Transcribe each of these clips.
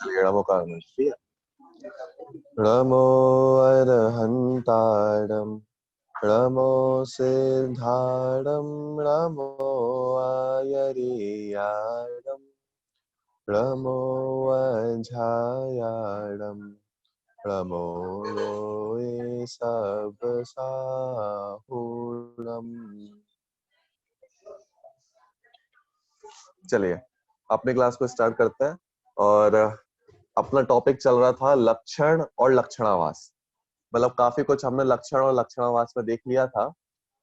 चलिए नमो कारण, ठीक है। नमो अरहंतारम, नमो सिद्धारम, नमो आयरियारम, नमो अझायारम, नमो लोए सब साहुरम। चलिए अपने क्लास को स्टार्ट करते हैं। और अपना टॉपिक चल रहा था लक्षण और लक्षणावास। मतलब काफी कुछ हमने लक्षण और लक्षणावास में देख लिया था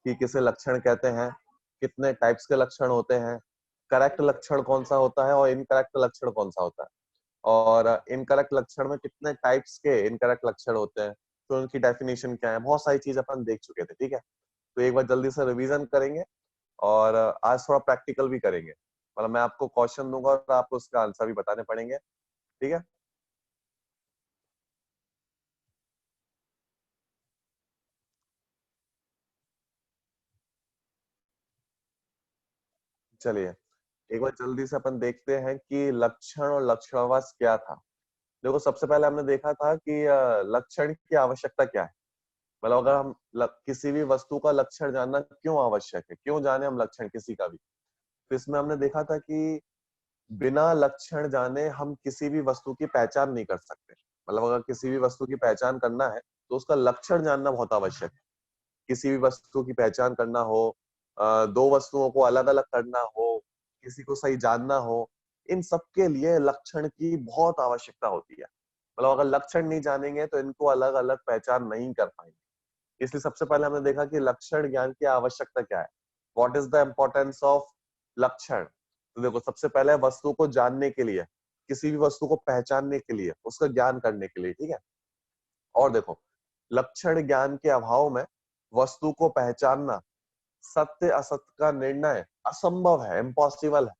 कि किसे लक्षण कहते हैं, कितने टाइप्स के लक्षण होते हैं, करेक्ट लक्षण कौन सा होता है और इनकरेक्ट लक्षण कौन सा होता है, और इनकरेक्ट लक्षण में कितने टाइप्स के इनकरेक्ट लक्षण होते हैं, तो उनकी डेफिनेशन क्या है। बहुत सारी चीज अपन देख चुके थे, ठीक है। तो एक बार जल्दी से रिवीजन करेंगे और आज थोड़ा प्रैक्टिकल भी करेंगे। मतलब मैं आपको क्वेश्चन दूंगा और आपको उसका आंसर भी बताने पड़ेंगे, ठीक है। चलिए एक बार जल्दी से अपन देखते हैं कि लक्षण और लक्षणावास क्या था। देखो सबसे पहले हमने देखा था कि लक्षण की आवश्यकता क्या है। मतलब अगर हम किसी भी वस्तु का लक्षण जानना क्यों आवश्यक है, क्यों जाने हम लक्षण किसी का भी। तो इसमें हमने देखा था कि बिना लक्षण जाने हम किसी भी वस्तु की पहचान नहीं कर सकते। मतलब अगर किसी भी वस्तु की पहचान करना है तो उसका लक्षण जानना बहुत आवश्यक है। किसी भी वस्तु की पहचान करना हो, दो वस्तुओं को अलग अलग करना हो, किसी को सही जानना हो, इन सब के लिए लक्षण की बहुत आवश्यकता होती है। मतलब अगर लक्षण नहीं जानेंगे तो इनको अलग अलग पहचान नहीं कर पाएंगे। इसलिए सबसे पहले हमने देखा कि लक्षण ज्ञान की आवश्यकता क्या है। What is the importance of लक्षण। तो देखो सबसे पहले वस्तु को जानने के लिए, किसी भी वस्तु को पहचानने के लिए, उसका ज्ञान करने के लिए, ठीक है। और देखो लक्षण ज्ञान के अभाव में वस्तु को पहचानना, सत्य असत्य का निर्णय असंभव है, इम्पॉसिबल है।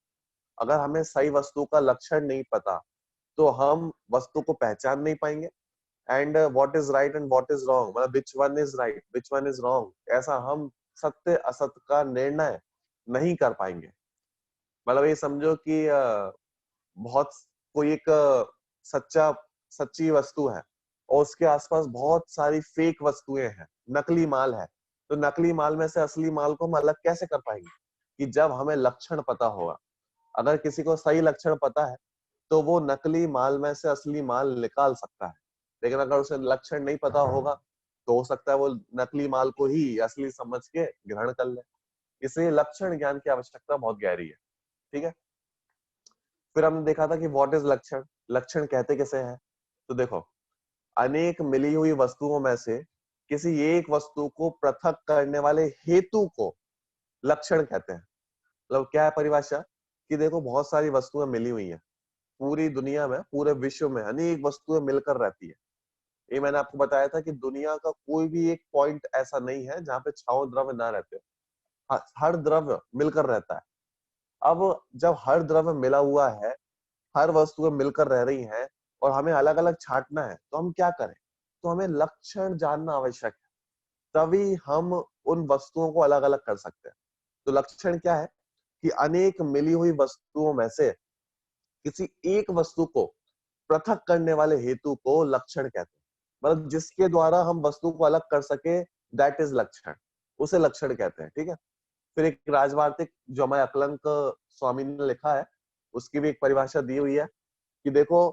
अगर हमें सही वस्तु का लक्षण नहीं पता तो हम वस्तु को पहचान नहीं पाएंगे। And what is right and what is wrong, मतलब which one is right which one is wrong, ऐसा हम सत्य असत्य का निर्णय नहीं कर पाएंगे। मतलब ये समझो कि बहुत कोई एक सच्चा सच्ची वस्तु है और उसके आसपास बहुत सारी फेक वस्तुएं हैं, नकली माल है। तो नकली माल में से असली माल को हम अलग कैसे कर पाएंगे, कि जब हमें लक्षण पता होगा। अगर किसी को सही लक्षण पता है तो वो नकली माल में से असली माल निकाल सकता है। लेकिन अगर उसे लक्षण नहीं पता होगा तो हो सकता है वो नकली माल को ही असली समझ के ग्रहण कर ले। इसलिए लक्षण ज्ञान की आवश्यकता बहुत गहरी है, ठीक है। फिर हमने देखा था कि व्हाट इज लक्षण, लक्षण कहते किसे हैं। तो देखो अनेक मिली हुई वस्तुओं में से किसी एक वस्तु को पृथक करने वाले हेतु को लक्षण कहते हैं। मतलब क्या है परिभाषा, कि देखो बहुत सारी वस्तुएं मिली हुई हैं पूरी दुनिया में, पूरे विश्व में अनेक वस्तुएं मिलकर रहती है। ये मैंने आपको बताया था कि दुनिया का कोई भी एक पॉइंट ऐसा नहीं है जहाँ पे छाओ द्रव्य ना रहते हो। हर द्रव्य मिलकर रहता है। अब जब हर द्रव्य मिला हुआ है, हर वस्तुएं मिलकर रह रही हैं और हमें अलग अलग छांटना है तो हम क्या करें, तो हमें लक्षण जानना आवश्यक है। तभी हम उन वस्तुओं को अलग अलग कर सकते हैं। तो लक्षण क्या है, कि अनेक मिली हुई वस्तुओं में से किसी एक वस्तु को पृथक करने वाले हेतु को लक्षण कहते हैं। मतलब जिसके द्वारा हम वस्तु को अलग कर सके, दैट इज लक्षण, उसे लक्षण कहते हैं, ठीक है। फिर एक राजवार्तिक जो हमारे अकलंक स्वामी ने लिखा है, उसकी भी एक परिभाषा दी हुई है कि देखो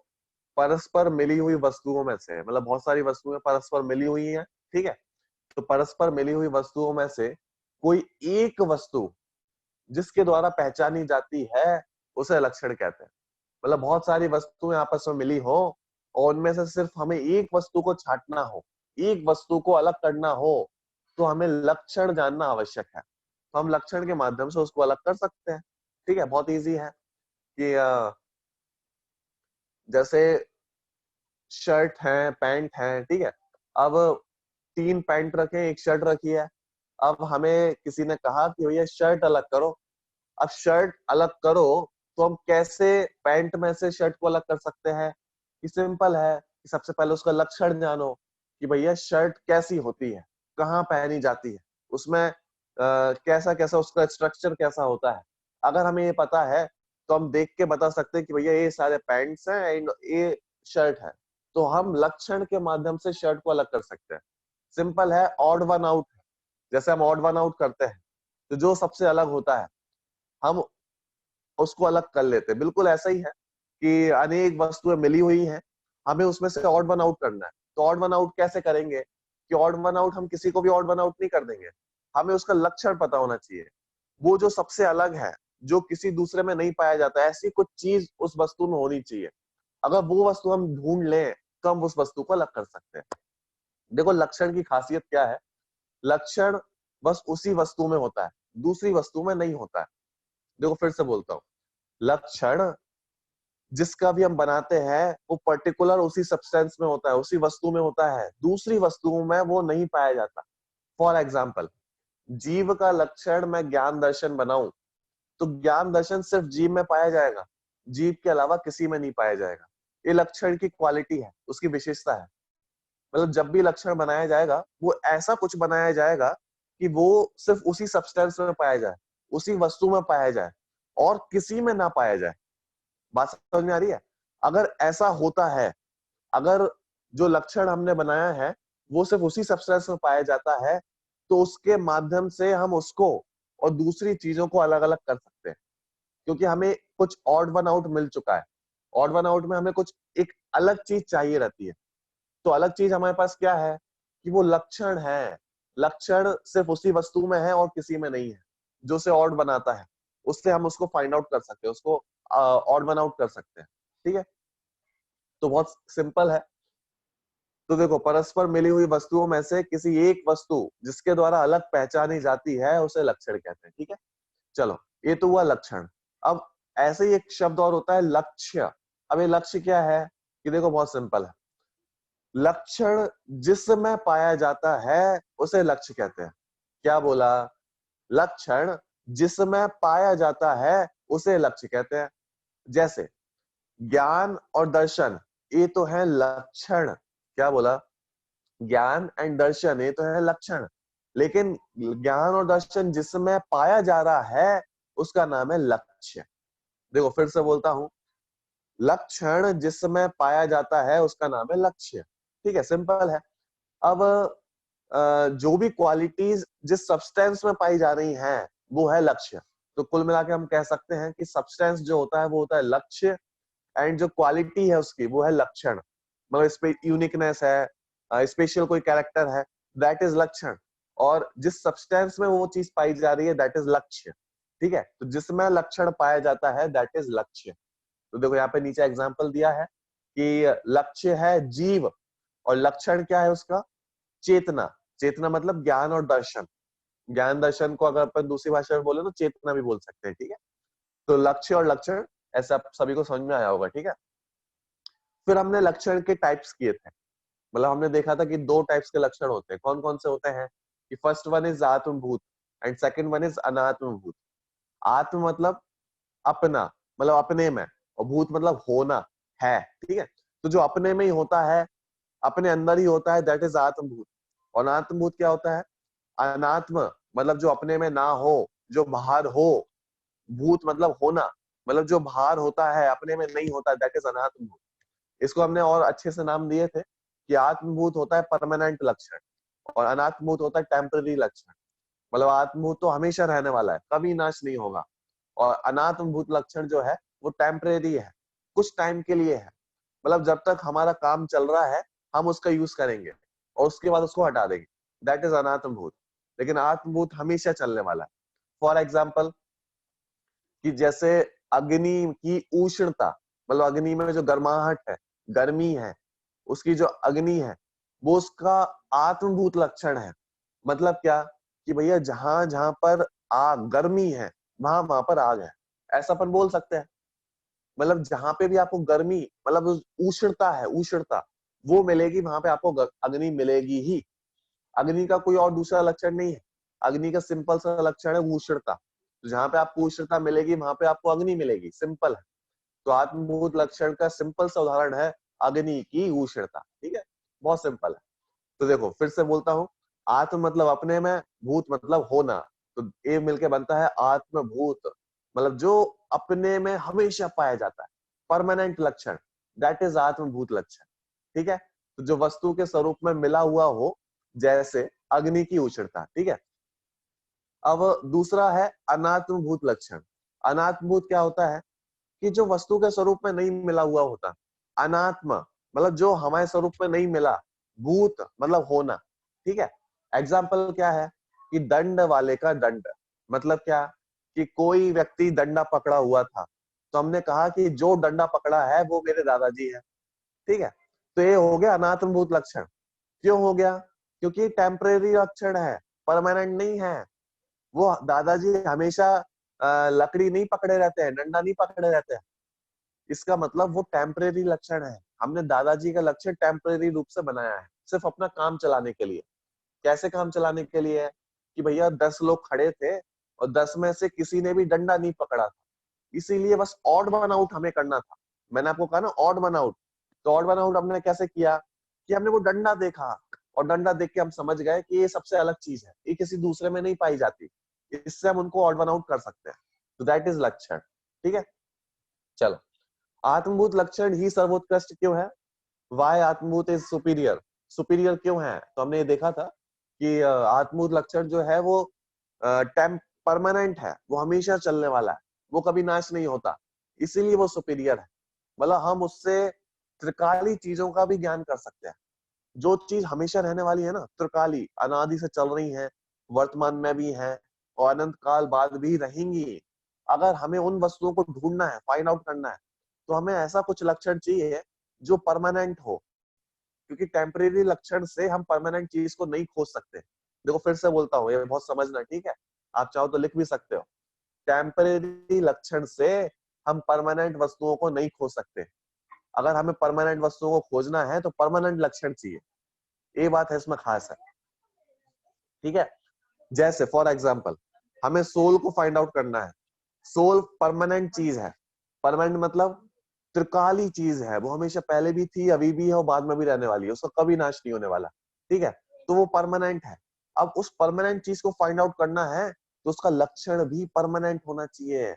परस्पर मिली हुई वस्तुओं में से, मतलब बहुत सारी वस्तुएं परस्पर मिली हुई हैं, ठीक है। तो परस्पर मिली हुई वस्तुओं में से कोई एक वस्तु जिसके द्वारा पहचानी जाती है उसे लक्षण कहते हैं। मतलब बहुत सारी वस्तुएं आपस में मिली हो और उनमें से सिर्फ हमें एक वस्तु को छांटना हो, एक वस्तु को अलग करना हो, तो हमें लक्षण जानना आवश्यक है। तो हम लक्षण के माध्यम से उसको अलग कर सकते हैं, ठीक है। बहुत इजी है कि जैसे शर्ट है, पैंट है, ठीक है। अब 3 पैंट रखे, एक शर्ट रखी है। अब हमें किसी ने कहा कि भैया शर्ट अलग करो। अब शर्ट अलग करो तो हम कैसे पैंट में से शर्ट को अलग कर सकते हैं। ये सिंपल है कि सबसे पहले उसका लक्षण जानो कि भैया शर्ट कैसी होती है, कहाँ पहनी जाती है, उसमें कैसा कैसा उसका स्ट्रक्चर कैसा होता है। अगर हमें ये पता है तो हम देख के बता सकते हैं कि भैया ये सारे पैंट्स हैं एंड ये शर्ट है, तो हम लक्षण के माध्यम से शर्ट को अलग कर सकते हैं। सिंपल है, ऑड वन आउट। जैसे हम ऑड वन आउट करते हैं तो जो सबसे अलग होता है हम उसको अलग कर लेते हैं। बिल्कुल ऐसा ही है कि अनेक वस्तुएं मिली हुई हैं, हमें उसमें से ऑड वन आउट करना है। तो ऑड वन आउट कैसे करेंगे कि ऑड वन आउट हम किसी को भी ऑड वन आउट नहीं कर देंगे, हमें उसका लक्षण पता होना चाहिए। वो जो सबसे अलग है, जो किसी दूसरे में नहीं पाया जाता, ऐसी कुछ चीज उस वस्तु में होनी चाहिए। अगर वो वस्तु हम ढूंढ लें तो हम उस वस्तु को अलग कर सकते हैं। देखो लक्षण की खासियत क्या है, लक्षण बस उसी वस्तु में होता है, दूसरी वस्तु में नहीं होता है। देखो फिर से बोलता हूँ, लक्षण जिसका भी हम बनाते हैं वो पर्टिकुलर उसी सब्सटेंस में होता है, उसी वस्तु में होता है, दूसरी वस्तुओं में वो नहीं पाया जाता। फॉर एग्जाम्पल, जीव का लक्षण मैं ज्ञान दर्शन बनाऊं तो ज्ञान दर्शन सिर्फ जीव में पाया जाएगा, जीव के अलावा किसी में नहीं पाया जाएगा। ये लक्षण की क्वालिटी है, उसकी विशेषता है। मतलब जब भी लक्षण बनाया जाएगा वो ऐसा कुछ बनाया जाएगा कि वो सिर्फ उसी सब्सटेंस में पाया जाए, उसी वस्तु में पाया जाए और किसी में ना पाया जाए। बात समझ में आ रही है? अगर ऐसा होता है, अगर जो लक्षण हमने बनाया है वो सिर्फ उसी सब्सटेंस में पाया जाता है, तो उसके माध्यम से हम उसको और दूसरी चीजों को अलग अलग कर सकते हैं। क्योंकि हमें कुछ ऑड वन आउट मिल चुका है, ऑड वन आउट में हमें कुछ एक अलग चीज चाहिए रहती है। तो अलग चीज हमारे पास क्या है कि वो लक्षण है। लक्षण सिर्फ उसी वस्तु में है और किसी में नहीं है, जो उसे ऑड बनाता है। उससे हम उसको फाइंड आउट कर सकते हैं, उसको ऑड वन आउट कर सकते हैं। ठीक है, तो बहुत सिंपल है। तो देखो, परस्पर मिली हुई वस्तुओं में से किसी एक वस्तु जिसके द्वारा अलग पहचानी जाती है उसे लक्षण कहते हैं। ठीक है, चलो ये तो हुआ लक्षण। अब ऐसे ही एक शब्द और होता है लक्ष्य। अब ये लक्ष्य क्या है कि देखो बहुत सिंपल है, लक्षण जिसमें पाया जाता है उसे लक्ष्य कहते हैं। क्या बोला? लक्षण जिसमें पाया जाता है उसे लक्ष्य कहते हैं। जैसे ज्ञान और दर्शन, ये तो है लक्षण। क्या बोला? ज्ञान एंड दर्शन ये तो है लक्षण, लेकिन ज्ञान और दर्शन जिसमें पाया जा रहा है उसका नाम है लक्ष्य। देखो फिर से बोलता हूं, लक्षण जिसमें पाया जाता है उसका नाम है लक्ष्य। ठीक है, सिंपल है। अब जो भी क्वालिटीज जिस सब्सटेंस में पाई जा रही हैं वो है लक्ष्य। तो कुल मिला के हम कह सकते हैं कि सब्सटेंस जो होता है वो होता है लक्ष्य, एंड जो क्वालिटी है उसकी वो है लक्षण। मतलब इस पे यूनिकनेस है, स्पेशल कोई कैरेक्टर है, दैट इज लक्षण। और जिस सब्सटेंस में वो चीज पाई जा रही है दैट इज लक्ष्य। ठीक है, तो जिसमें लक्षण पाया जाता है दैट इज लक्ष्य। तो देखो यहाँ पे नीचे एग्जांपल दिया है कि लक्ष्य है जीव और लक्षण क्या है उसका? चेतना। चेतना मतलब ज्ञान और दर्शन। ज्ञान दर्शन को अगर अपन दूसरी भाषा में बोले तो चेतना भी बोल सकते हैं। ठीक है, तो लक्ष्य और लक्षण ऐसा आप सभी को समझ में आया होगा। ठीक है, फिर हमने लक्षण के टाइप्स किए थे। मतलब हमने देखा था कि दो टाइप्स के लक्षण होते हैं। कौन कौन से होते हैं? कि फर्स्ट वन इज आत्मभूत एंड सेकंड वन इज अनात्मभूत। आत्म मतलब अपना, मतलब अपने में, और भूत मतलब होना है। ठीक है, तो जो अपने में ही होता है, अपने अंदर ही होता है, दैट इज आत्मभूत। और अनात्मभूत क्या होता है? अनात्म मतलब जो अपने में ना हो, जो बाहर हो। भूत मतलब होना, मतलब जो बाहर होता है अपने में नहीं होता, दैट इज अनात्मभूत। इसको हमने और अच्छे से नाम दिए थे कि आत्मभूत होता है परमानेंट लक्षण और अनात्मभूत होता है टेम्पररी लक्षण। मतलब आत्मभूत तो हमेशा रहने वाला है, कभी नाश नहीं होगा, और अनात्मभूत लक्षण जो है वो टेम्परेरी है, कुछ टाइम के लिए है। मतलब जब तक हमारा काम चल रहा है हम उसका यूज करेंगे और उसके बाद उसको हटा देंगे, दैट इज अनात्मभूत। लेकिन आत्मभूत हमेशा चलने वाला है। फॉर एग्जाम्पल, कि जैसे अग्नि की उष्णता, मतलब अग्नि में जो गर्माहट है, गर्मी है, उसकी जो अग्नि है वो उसका आत्मभूत लक्षण है। मतलब क्या कि भैया जहां जहां पर आग गर्मी है वहां वहां पर आग है, ऐसा अपन बोल सकते हैं। मतलब जहां पे भी आपको गर्मी, मतलब उष्णता है, उष्णता वो मिलेगी वहां पे आपको अग्नि मिलेगी ही। अग्नि का कोई और दूसरा लक्षण नहीं है, अग्नि का सिंपल सा लक्षण है उष्णता। तो जहां पे आपको उष्णता मिलेगी वहां पे आपको अग्नि मिलेगी, सिंपल है। तो आत्मभूत लक्षण का सिंपल सा उदाहरण है अग्नि की उष्णता। ठीक है, बहुत सिंपल है। तो देखो फिर से बोलता हूँ, आत्म मतलब अपने में, भूत मतलब होना, तो ये मिलके बनता है आत्मभूत। मतलब जो अपने में हमेशा पाया जाता है, परमानेंट लक्षण, दैट इज आत्मभूत लक्षण। ठीक है, तो जो वस्तु के स्वरूप में मिला हुआ हो, जैसे अग्नि की उष्णता। ठीक है, अब दूसरा है अनात्मभूत लक्षण। अनात्मभूत क्या होता है कि जो वस्तु के स्वरूप में नहीं मिला हुआ होता। अनात्म मतलब जो हमारे स्वरूप में नहीं मिला, भूत मतलब होना। ठीक है, एग्जाम्पल क्या है कि दंड वाले का दंड, मतलब क्या कि कोई व्यक्ति डंडा पकड़ा हुआ था, तो हमने कहा कि जो डंडा पकड़ा है वो मेरे दादाजी है। ठीक है, तो ये हो गया अनात्मभूत लक्षण। क्यों हो गया? क्योंकि टेम्परेरी लक्षण है, परमानेंट नहीं है। वो दादाजी हमेशा लकड़ी नहीं पकड़े रहते हैं, डंडा नहीं पकड़े रहते हैं। इसका मतलब वो टेम्परेरी लक्षण है। हमने दादाजी का लक्षण टेम्परेरी रूप से बनाया है, सिर्फ अपना काम चलाने के लिए। कैसे काम चलाने के लिए है कि भैया 10 लोग खड़े थे और 10 में से किसी ने भी डंडा नहीं पकड़ा था, इसीलिए बस ऑड वन आउट हमें करना था। मैंने आपको कहा ना ऑड वन आउट, तो ऑड वन आउट हमने कैसे किया कि हमने वो डंडा देखा और डंडा देख के हम समझ गए कि ये सबसे अलग चीज है, ये किसी दूसरे में नहीं पाई जाती, इससे हम उनको ऑड वन आउट कर सकते हैं। तो दैट इज लक्षण। ठीक है, चलो, आत्मभूत लक्षण ही सर्वोत्कृष्ट क्यों है? वाई आत्मभूत इज सुपीरियर। सुपीरियर क्यों है? तो हमने ये देखा था कि आत्मभूत लक्षण जो है वो टेम परमानेंट है, वो हमेशा चलने वाला है, वो कभी नाश नहीं होता, इसीलिए वो सुपीरियर है। मतलब हम उससे त्रिकाली चीजों का भी ज्ञान कर सकते हैं। जो चीज हमेशा रहने वाली है ना, त्रिकाली, अनादि से चल रही है, वर्तमान में भी है और अनंत काल बाद भी रहेंगी। अगर हमें उन वस्तुओं को ढूंढना है, फाइंड आउट करना है, तो हमें ऐसा कुछ लक्षण चाहिए जो परमानेंट हो, क्योंकि टेम्परेरी लक्षण से हम परमानेंट चीज को नहीं खोज सकते। देखो फिर से बोलता हूँ, ये बहुत समझना, ठीक है? आप चाहो तो लिख भी सकते हो। टेम्परेरी लक्षण से हम परमानेंट वस्तुओं को नहीं खोज सकते। अगर हमें परमानेंट वस्तुओं को खोजना है तो परमानेंट लक्षण चाहिए, ये बात है इसमें खास है। ठीक है, जैसे फॉर एग्जाम्पल हमें सोल को फाइंड आउट करना है। सोल परमानेंट चीज है। परमानेंट मतलब त्रिकाली चीज है, वो हमेशा पहले भी थी, अभी भी है और बाद में भी रहने वाली है, उसका कभी नाश नहीं होने वाला। ठीक है, तो वो परमानेंट है। अब उस परमानेंट चीज को फाइंड आउट करना है तो उसका लक्षण भी परमानेंट होना चाहिए।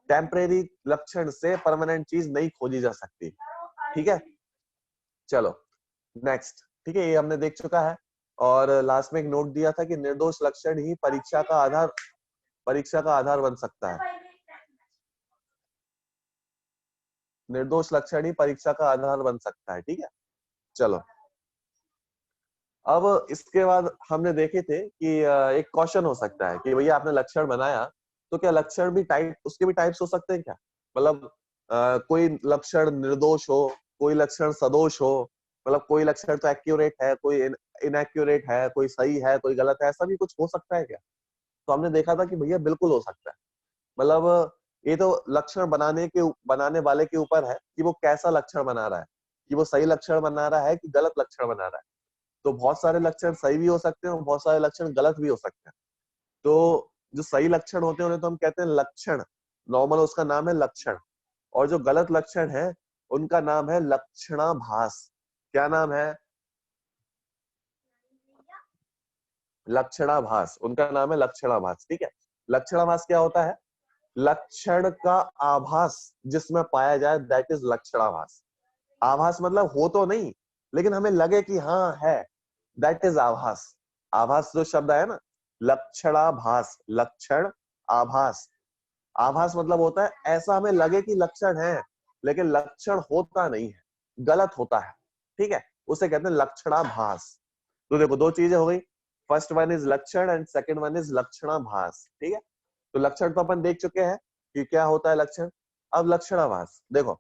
टेम्परेरी लक्षण से परमानेंट चीज नहीं खोजी जा सकती। ठीक है, चलो नेक्स्ट। ठीक है, ये हमने देख चुका है। और लास्ट में एक नोट दिया था कि निर्दोष लक्षण ही परीक्षा का आधार बन सकता है। निर्दोष लक्षण ही परीक्षा का आधार बन सकता है। ठीक है, चलो, अब इसके बाद हमने देखे थे कि एक क्वेश्चन हो सकता है कि भैया आपने लक्षण बनाया, तो क्या लक्षण भी टाइप, उसके भी टाइप्स हो सकते हैं क्या? मतलब कोई लक्षण निर्दोष हो, कोई लक्षण सदोष हो, मतलब कोई लक्षण तो एक्यूरेट है, कोई इनएक्यूरेट है, कोई सही है, कोई गलत है, ऐसा भी कुछ हो सकता है क्या? तो हमने देखा था कि भैया बिल्कुल हो सकता है। मतलब ये तो लक्षण बनाने वाले के ऊपर है कि वो कैसा लक्षण बना रहा है, कि वो सही लक्षण बना रहा है कि गलत लक्षण बना रहा है। तो बहुत सारे लक्षण सही भी हो सकते हैं और बहुत सारे लक्षण गलत भी हो सकते हैं। तो जो सही लक्षण होते हैं उन्हें तो हम कहते हैं लक्षण, नॉर्मल उसका नाम है लक्षण। और जो गलत लक्षण है उनका नाम है लक्षणाभास। क्या नाम है? लक्षणाभास, उनका नाम है लक्षणाभास। ठीक है, लक्षणाभास क्या होता है? लक्षण का आभास जिसमें पाया जाए, दैट इज लक्षणाभास। आभास मतलब हो तो नहीं, लेकिन हमें लगे कि हाँ है, दैट इज आभास। आभास जो शब्द है ना, लक्षणाभास, लक्षण आभास। आभास मतलब होता है ऐसा हमें लगे कि लक्षण है, लेकिन लक्षण होता नहीं है, गलत होता है। ठीक है, उसे कहते हैं लक्षणाभास। तो देखो दो चीजें हो गई, फर्स्ट वन इज लक्षण एंड सेकंड वन इज लक्षणाभास। ठीक है, तो लक्षण तो अपन देख चुके हैं कि क्या होता है लक्षण। अब लक्षणाभास देखो,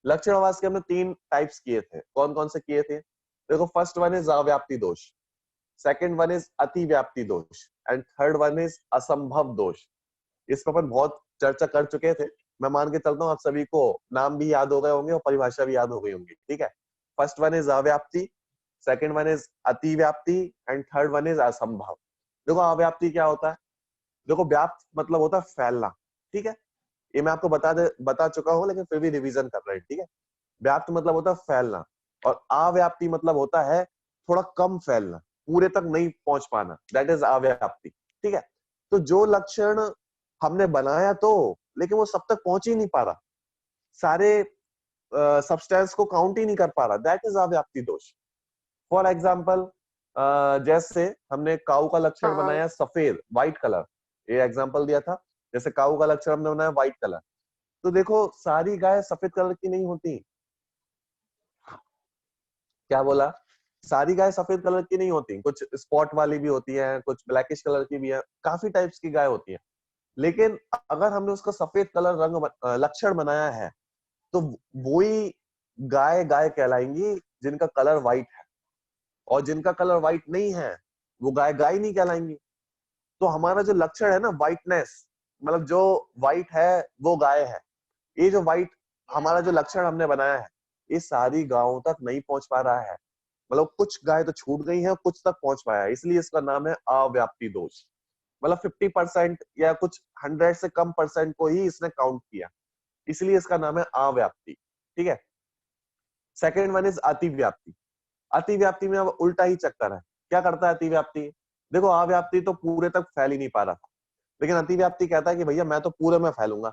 लक्षणाभास के हमने 3 टाइप्स किए थे। कौन कौन से किए थे? देखो, फर्स्ट वन इज अव्याप्ति दोष, सेकंड वन इज अतिव्याप्ति दोष एंड थर्ड वन इज असंभव दोष। इस पर अपन बहुत चर्चा कर चुके थे। मैं मान के चलता हूँ आप सभी को नाम भी याद हो गए होंगे और परिभाषा भी याद हो गई होंगी। ठीक है, फर्स्ट वन इज अव्याप्ति, सेकंड वन इज अतिव्याप्ति एंड थर्ड वन इज असंभव। देखो अव्याप्ति क्या होता है? देखो व्याप्त मतलब होता है फैलना। ठीक है, ये मैं आपको बता चुका हूँ, लेकिन फिर भी रिवीजन कर रहे हैं। ठीक है, व्याप्त मतलब होता है फैलना और अव्याप्ति मतलब होता है थोड़ा कम फैलना, पूरे तक नहीं पहुंच पाना, दैट इज अव्याप्ति। ठीक है, तो जो लक्षण हमने बनाया तो, लेकिन वो सब तक पहुंच ही नहीं पा रहा, सारे सब्सटेंस को काउंट ही नहीं कर पा रहा, दैट इज अव्याप्ति दोष। फॉर एग्जाम्पल, जैसे हमने काऊ का लक्षण बनाया सफेद, व्हाइट कलर, ये एग्जाम्पल दिया था। जैसे काऊ का लक्षण हमने बनाया व्हाइट कलर, तो देखो सारी गाय सफेद कलर की नहीं होती। क्या बोला? सारी गाय सफेद कलर की नहीं होती, कुछ स्पॉट वाली भी होती है, कुछ ब्लैकिश कलर की भी है, काफी टाइप्स की गाय होती है। लेकिन अगर हमने उसका सफेद कलर लक्षण बनाया है, तो वही गाय गाय कहलाएंगी जिनका कलर व्हाइट है, और जिनका कलर व्हाइट नहीं है वो गाय गाय नहीं कहलाएंगी। तो हमारा जो लक्षण है ना, व्हाइटनेस, मतलब जो व्हाइट है वो गाय है। ये जो व्हाइट हमारा जो लक्षण हमने बनाया है, ये सारी गायों तक नहीं पहुंच पा रहा है। मतलब कुछ गाय तो छूट गई है, कुछ तक पहुंच पाया है, इसलिए इसका नाम है अव्याप्ति दोष। मतलब 50% या कुछ 100 से कम परसेंट को ही इसने काउंट किया, इसलिए इसका नाम है अव्याप्ति। ठीक है। सेकेंड वन इज अतिव्याप्ति। अतिव्याप्ति में अब उल्टा ही चक्कर है। क्या करता है अतिव्याप्ति? देखो अव्याप्ति तो पूरे तक फैल ही नहीं पा रहा था, लेकिन अतिव्याप्ति कहता है कि भैया मैं तो पूरे में फैलूंगा।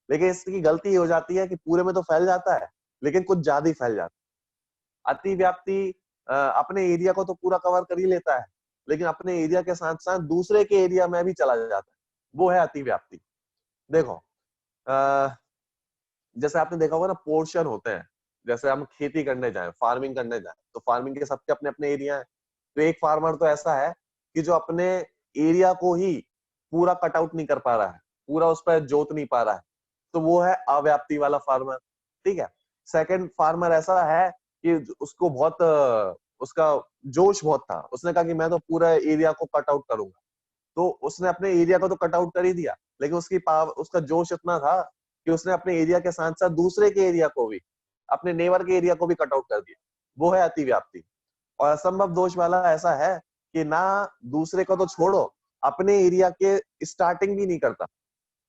लेकिन इसकी गलती ये हो जाती है कि पूरे में तो फैल जाता है, लेकिन कुछ ज्यादा ही फैल जाता है। अतिव्याप्ति अपने एरिया को तो पूरा कवर कर ही लेता है, लेकिन अपने एरिया के साथ साथ दूसरे के एरिया में भी चला जाता है, वो है अतिव्याप्ति। देखो जैसे आपने देखा होगा ना, पोर्शन होते हैं। जैसे हम खेती करने जाएं, फार्मिंग करने जाएं, तो फार्मिंग के सबके अपने अपने एरिया है। तो एक फार्मर तो ऐसा है कि जो अपने एरिया को ही पूरा कट आउट नहीं कर पा रहा है, पूरा उस पर जोत नहीं पा रहा है, तो वो है अव्याप्ति वाला फार्मर। ठीक है। सेकंड फार्मर ऐसा है कि उसको बहुत उसका जोश बहुत था, उसने कहा कि मैं तो पूरा एरिया को कट आउट करूंगा। तो उसने अपने एरिया को तो कट आउट कर ही दिया, लेकिन उसकी पावर, उसका जोश इतना था कि उसने अपने एरिया के साथ साथ दूसरे के एरिया को भी, अपने नेबर के एरिया को भी कट आउट कर दिया। वो है अतिव्याप्ति। और असंभव दोष वाला ऐसा है कि ना दूसरे को तो छोड़ो, अपने एरिया के स्टार्टिंग भी नहीं करता।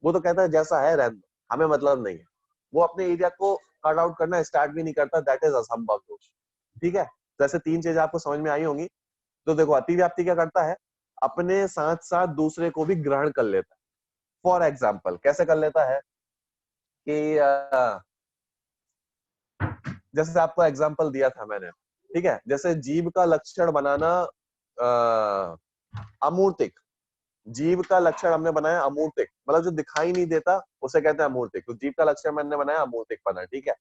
वो तो कहता है जैसा है रहने दो, हमें मतलब नहीं है। वो अपने एरिया को कट आउट करना स्टार्ट भी नहीं करता, दैट इज असंभव दोष। ठीक है। तो ऐसे तीन चीजें आपको समझ में आई होंगी। तो देखो अतिव्याप्ति क्या करता है, अपने साथ साथ दूसरे को भी ग्रहण कर लेता है। फॉर एग्जाम्पल कैसे कर लेता है कि जैसे आपको एग्जाम्पल दिया था मैंने, ठीक है, जैसे जीव का लक्षण बनाना अमूर्तिक। जीव का लक्षण हमने बनाया अमूर्तिक, मतलब जो दिखाई नहीं देता उसे कहते हैं अमूर्तिक। तो जीव का लक्षण मैंने बनाया अमूर्तिक बना। ठीक है।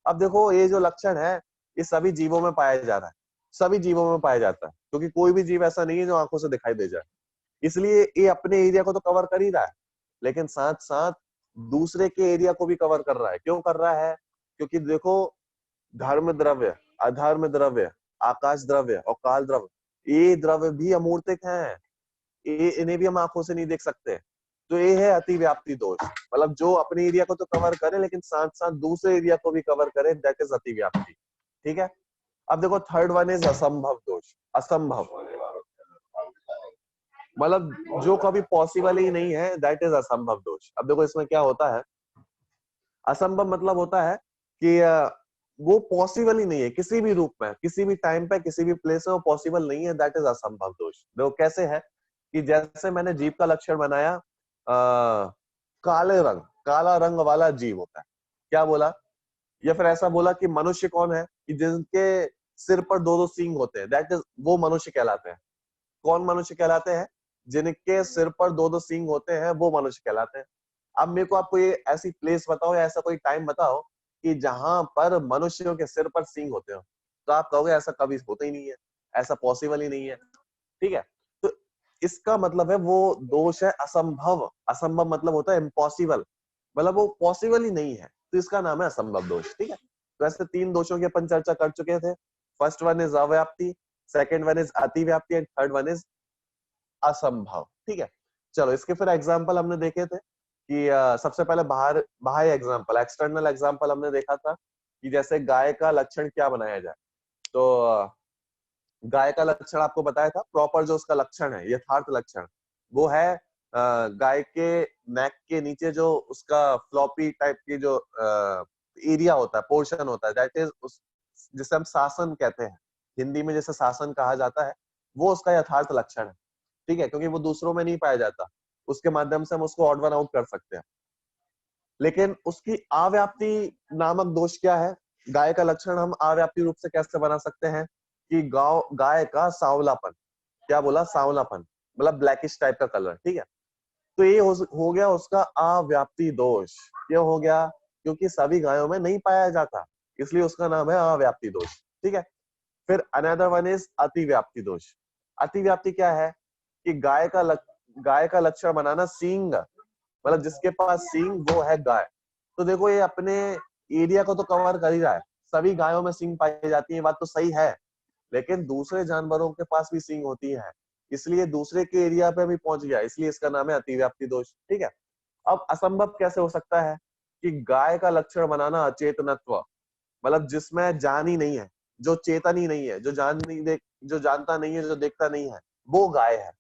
अब देखो ये जो लक्षण है ये सभी जीवों में पाया जा रहा है, सभी जीवों में पाया जाता है, क्योंकि कोई भी जीव ऐसा नहीं है जो आंखों से दिखाई दे जाए। इसलिए ये अपने एरिया को तो कवर कर ही रहा है, लेकिन साथ साथ दूसरे के एरिया को भी कवर कर रहा है। क्यों कर रहा है? क्योंकि देखो धर्म द्रव्य, अधर्म द्रव्य, आकाश द्रव्य और काल द्रव्य, ये द्रव्य भी अमूर्तिक हैं। ये इन्हें भी हम आंखों से नहीं देख सकते। तो ये है अतिव्याप्ति दोष। मतलब जो अपने एरिया को तो कवर करे लेकिन साथ साथ दूसरे एरिया को भी कवर करे, दैट इज अतिव्याप्ति। ठीक है। अब देखो थर्ड वन इज असंभव दोष। असंभव मतलब जो कभी पॉसिबल ही नहीं है, दैट इज असंभव दोष। अब देखो इसमें क्या होता है, असंभव मतलब होता है कि वो पॉसिबल ही नहीं है किसी भी रूप में, किसी भी टाइम पे, किसी भी प्लेस में वो पॉसिबल नहीं है, दैट इज असंभव दोष। देखो कैसे है कि जैसे मैंने जीव का लक्षण बनाया काले रंग, काला रंग वाला जीव होता है। क्या बोला? या फिर ऐसा बोला कि मनुष्य कौन है कि जिनके सिर पर दो दो सींग होते हैं, दैट इज, वो मनुष्य कहलाते हैं। कौन मनुष्य कहलाते हैं? जिनके सिर पर दो दो सींग होते हैं वो मनुष्य कहलाते हैं। अब मेरे को आपको ये ऐसी प्लेस बताओ या ऐसा कोई टाइम बताओ कि जहां पर मनुष्यों के सिर पर सींग होते हो, तो आप कहोगे ऐसा कभी होता ही नहीं है, ऐसा पॉसिबल ही नहीं है। ठीक है। तो इसका मतलब है वो दोष है असंभव। असंभव मतलब होता है इम्पॉसिबल, मतलब वो पॉसिबल ही नहीं है, तो इसका नाम है असंभव दोष। ठीक है। तो ऐसे तीन दोषों की अपन चर्चा कर चुके थे। फर्स्ट वन इज अव्याप्ति, सेकेंड वन इज अतिव्याप्ति एंड थर्ड वन इज असंभव। ठीक है। चलो इसके फिर एग्जाम्पल हमने देखे थे कि सबसे पहले बाहर बाह्य एग्जाम्पल, एक्सटर्नल एग्जाम्पल हमने देखा था कि जैसे गाय का लक्षण क्या बनाया जाए। तो गाय का लक्षण आपको बताया था, प्रॉपर जो उसका लक्षण है, यथार्थ लक्षण, वो है गाय के नेक के नीचे जो उसका फ्लॉपी टाइप की जो एरिया होता है, पोर्शन होता है, दैट इज उस जिसे हम शासन कहते हैं, हिंदी में जैसे शासन कहा जाता है, वो उसका यथार्थ लक्षण है। ठीक है। क्योंकि वो दूसरों में नहीं पाया जाता, उसके माध्यम से हम उसको ऑड वन आउट कर सकते हैं। लेकिन उसकी अव्याप्ति नामक दोष क्या है? गाय का लक्षण हम अव्याप्ति रूप से कैसे बना सकते हैं कि गाय का सांवलापन, क्या बोला? सांवलापन, मतलब ब्लैकिश टाइप का कलर, ठीक है। तो ये हो गया उसका अव्याप्ति दोष। क्यों हो गया? क्योंकि सभी गायों में नहीं पाया जाता, इसलिए उसका नाम है अव्याप्ति दोष, ठीक है। फिर अनदर वन इज अतिव्याप्ति दोष। अतिव्याप्ति क्या है कि गाय का लक्षण बनाना सींग, मतलब जिसके पास सींग वो है गाय। तो देखो ये अपने एरिया को तो कवर कर ही रहा है, सभी गायों में सींग पाई जाती है, बात तो सही है, लेकिन दूसरे जानवरों के पास भी सींग होती है, इसलिए दूसरे के एरिया पे भी पहुंच गया, इसलिए इसका नाम है अतिव्याप्ति दोष, ठीक है। अब असंभव कैसे हो सकता है कि गाय का लक्षण बनाना अचेतनत्व, मतलब जिसमें जान ही नहीं है, जो चेतन ही नहीं है, जो जो जानता नहीं है, जो देखता नहीं है, वो गाय है।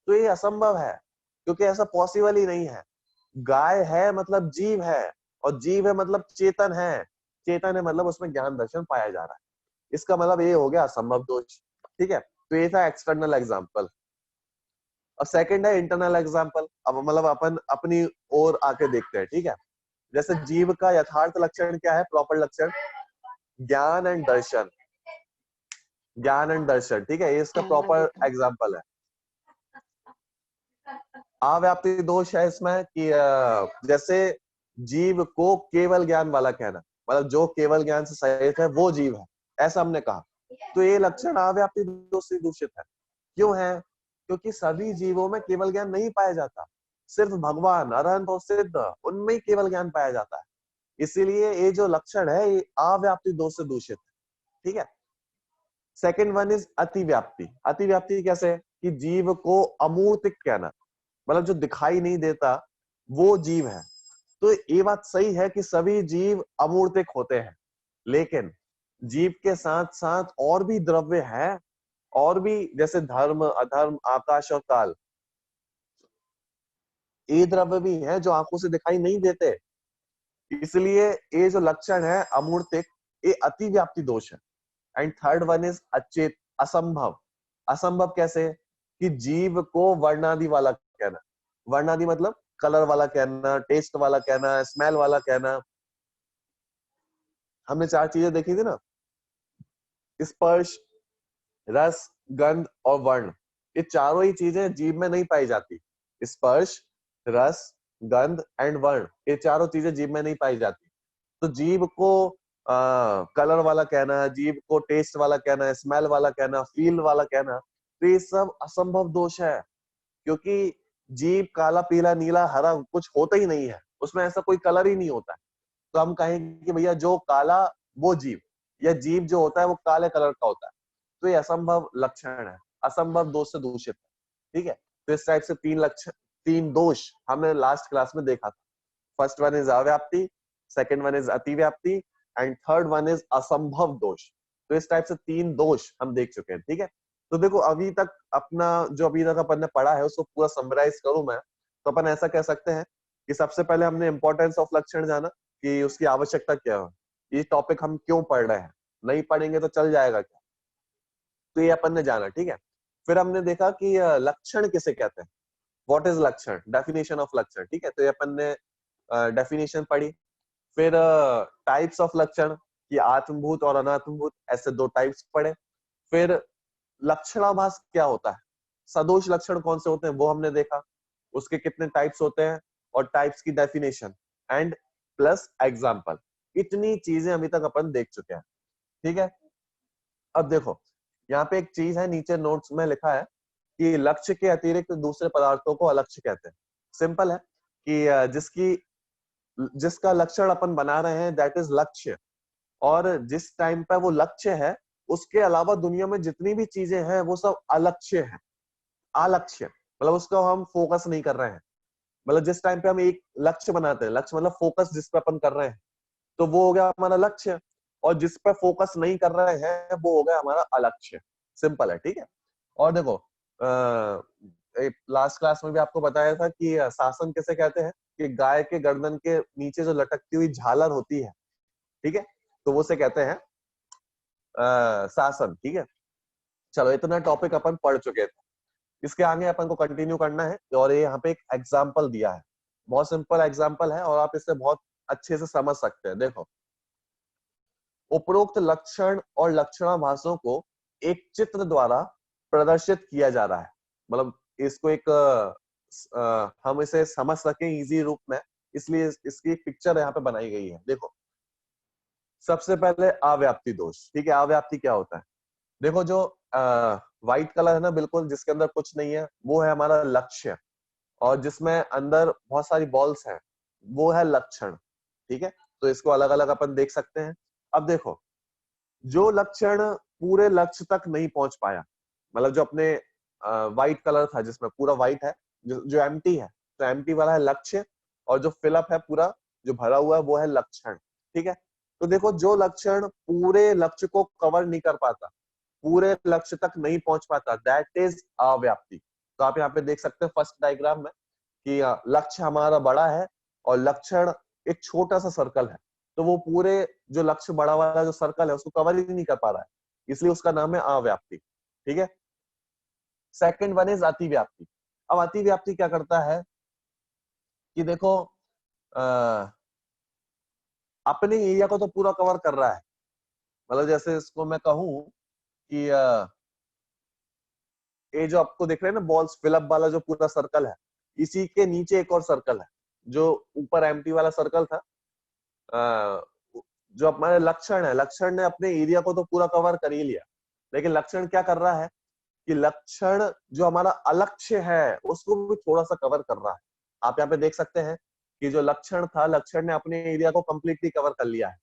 तो ये असंभव है, क्योंकि ऐसा पॉसिबल ही नहीं है। गाय है मतलब जीव है, और जीव है मतलब चेतन है, चेतन है मतलब उसमें ज्ञान दर्शन पाया जा रहा है। इसका मतलब ये हो गया असंभव दोष, ठीक है। तो ये था एक्सटर्नल एग्जाम्पल। और सेकंड है इंटरनल एग्जाम्पल। अब मतलब अपन अपनी ओर आके देखते हैं, ठीक है। जैसे जीव का यथार्थ लक्षण क्या है? प्रॉपर लक्षण ज्ञान एंड दर्शन, ज्ञान एंड दर्शन, ठीक है, ये इसका प्रॉपर एग्जाम्पल है। अव्याप्ति दोष है इसमें कि जैसे जीव को केवल ज्ञान वाला कहना, मतलब जो केवल ज्ञान से सहित है वो जीव है, ऐसा हमने कहा। तो ये लक्षण अव्याप्ति दोष से दूषित है। क्यों है? क्योंकि सभी जीवों में केवल ज्ञान नहीं पाया जाता, सिर्फ भगवान, अरहंत और सिद्ध, उनमें ही केवल ज्ञान पाया जाता है। इसीलिए ये जो लक्षण है ये अव्याप्ति दोष से दूषित है, ठीक है। सेकेंड वन इज अतिव्याप्ति। अतिव्याप्ति कैसे? कि जीव को अमूर्तिक कहना, मतलब जो दिखाई नहीं देता वो जीव है। तो ये बात सही है कि सभी जीव अमूर्तिक होते हैं, लेकिन जीव के साथ साथ और भी द्रव्य है, और भी, जैसे धर्म, अधर्म, आकाश और काल, ये द्रव्य भी है जो आंखों से दिखाई नहीं देते। इसलिए ये जो लक्षण है अमूर्तिक, ये अतिव्याप्ति दोष है। एंड थर्ड वन इज अचेत, असंभव। असंभव कैसे? कि जीव को वर्णादि वाला कहना, वर्णादि मतलब कलर वाला कहना, टेस्ट वाला कहना, स्मेल वाला कहना। हमने 4 चीजें देखी थी ना, स्पर्श, रस, गंध और वर्ण। ये चारों ही चीजें जीव में नहीं पाई जाती। स्पर्श, रस, गंध एंड वर्ण, ये चारों चीजें जीव में नहीं पाई जाती। तो जीव को कलर वाला कहना, जीव को टेस्ट वाला कहना, स्मेल वाला कहना, फील वाला कहना, तो ये सब असंभव दोष है। क्योंकि जीव काला, पीला, नीला, हरा कुछ होता ही नहीं है, उसमें ऐसा कोई कलर ही नहीं होता है। तो हम कहेंगे कि भैया जो काला वो जीव, या जीव जो होता है वो काले कलर का होता है। तो ये असंभव लक्षण है, असंभव दोष से दूषित है, ठीक है। तो इस टाइप से 3 लक्षण, 3 दोष हमने लास्ट क्लास में देखा था। फर्स्ट वन इज अव्याप्ति, सेकंड वन इज अतिव्याप्ति, एंड थर्ड वन इज असंभव दोष। तो इस टाइप से 3 दोष हम देख चुके हैं, ठीक है। तो देखो अभी तक अपना जो अभी तक अपन ने पढ़ा है उसको पूरा समराइज करूं मैं, तो अपन ऐसा कह सकते हैं कि सबसे पहले हमने इंपॉर्टेंस ऑफ लक्षण जाना, कि उसकी आवश्यकता क्या है, ये टॉपिक हम क्यों पढ़ रहे हैं, नहीं पढ़ेंगे तो चल जाएगा क्या, तो ये अपन ने जाना, ठीक है। फिर हमने देखा कि लक्षण किसे कहते हैं, व्हाट इज लक्षण, डेफिनेशन ऑफ लक्षण, ठीक है। तो ये अपन ने डेफिनेशन पढ़ी। फिर टाइप्स ऑफ लक्षण, कि आत्मभूत और अनात्मभूत, ऐसे 2 टाइप्स पढ़े। फिर लक्षणाभास क्या होता है, सदोष लक्षण कौन से होते हैं वो हमने देखा, उसके कितने टाइप्स होते हैं, और टाइप्स की डेफिनेशन एंड प्लस एग्जाम्पल। इतनी चीजें अभी तक अपन देख चुके हैं, ठीक है। अब देखो यहाँ पे एक चीज है, नीचे नोट्स में लिखा है कि लक्ष्य के अतिरिक्त दूसरे पदार्थों को अलक्ष्य कहते हैं। सिंपल है कि जिसका लक्षण अपन बना रहे हैं दैट इज लक्ष्य, और जिस टाइम पे वो लक्ष्य है उसके अलावा दुनिया में जितनी भी चीजें हैं वो सब अलक्ष्य है, अलक्ष्य, मतलब उसको हम फोकस नहीं कर रहे हैं। मतलब जिस टाइम पे हम एक लक्ष्य बनाते हैं, लक्ष्य मतलब फोकस जिस पे अपन कर रहे हैं, तो वो हो गया हमारा लक्ष्य, और जिस पे फोकस नहीं कर रहे हैं वो हो गया हमारा अलक्ष्य। सिंपल है, ठीक है। और देखो लास्ट क्लास में भी आपको बताया था कि शासन किसे कहते हैं, कि गाय के गर्दन के नीचे जो लटकती हुई झालर होती है, ठीक है, तो वो से कहते हैं शासन, ठीक है। चलो इतना टॉपिक अपन पढ़ चुके थे। इसके आगे अपन को कंटिन्यू करना है और ये यहाँ पे एक एग्जाम्पल दिया है, बहुत सिंपल एग्जाम्पल है और आप इसे बहुत अच्छे से समझ सकते हैं। देखो, उपरोक्त लक्षण और लक्षणाभासों को एक चित्र द्वारा प्रदर्शित किया जा रहा है। मतलब इसको एक हम इसे समझ सकें इजी रूप में, इसलिए इसकी एक पिक्चर यहाँ पे बनाई गई है। देखो, सबसे पहले अव्याप्ति दोष। ठीक है, अव्याप्ति क्या होता है? देखो, जो व्हाइट कलर है ना, बिल्कुल जिसके अंदर कुछ नहीं है, वो है हमारा लक्ष्य, और जिसमें अंदर बहुत सारी बॉल्स हैं वो है लक्षण। ठीक है, तो इसको अलग अलग अपन देख सकते हैं। अब देखो, जो लक्षण पूरे लक्ष्य तक नहीं पहुंच पाया, मतलब जो अपने व्हाइट कलर था जिसमें पूरा व्हाइट है, जो एम्प्टी है, तो एम्प्टी वाला है लक्ष्य, और जो फिलअप है पूरा जो भरा हुआ है वो है लक्षण। ठीक है, तो देखो, जो लक्षण पूरे लक्ष्य को कवर नहीं कर पाता, पूरे लक्ष्य तक नहीं पहुंच पाता, दैट इज अव्याप्ति। तो आप यहाँ पे देख सकते हैं फर्स्ट डायग्राम में कि लक्ष्य हमारा बड़ा है और लक्षण एक छोटा सा सर्कल है, तो वो पूरे जो लक्ष्य बड़ा वाला जो सर्कल है उसको कवर ही नहीं कर पा रहा है, इसलिए उसका नाम है अव्याप्ति। ठीक है, सेकंड वन इज अतिव्याप्ति। अब अतिव्याप्ति क्या करता है कि देखो, अपने एरिया को तो पूरा कवर कर रहा है, मतलब जैसे इसको मैं कहूं कि ये जो आपको दिख रहे हैं ना बॉल्स, फिलअप वाला जो पूरा सर्कल है, इसी के नीचे एक और सर्कल है, जो ऊपर एम्प्टी वाला सर्कल था, जो हमारे लक्षण है, लक्षण ने अपने एरिया को तो पूरा कवर कर ही लिया, लेकिन लक्षण क्या कर रहा है कि लक्षण जो हमारा अलक्ष्य है उसको भी थोड़ा सा कवर कर रहा है। आप यहाँ पे देख सकते हैं कि जो लक्षण था, लक्षण ने अपने एरिया को कंप्लीटली कवर कर लिया है,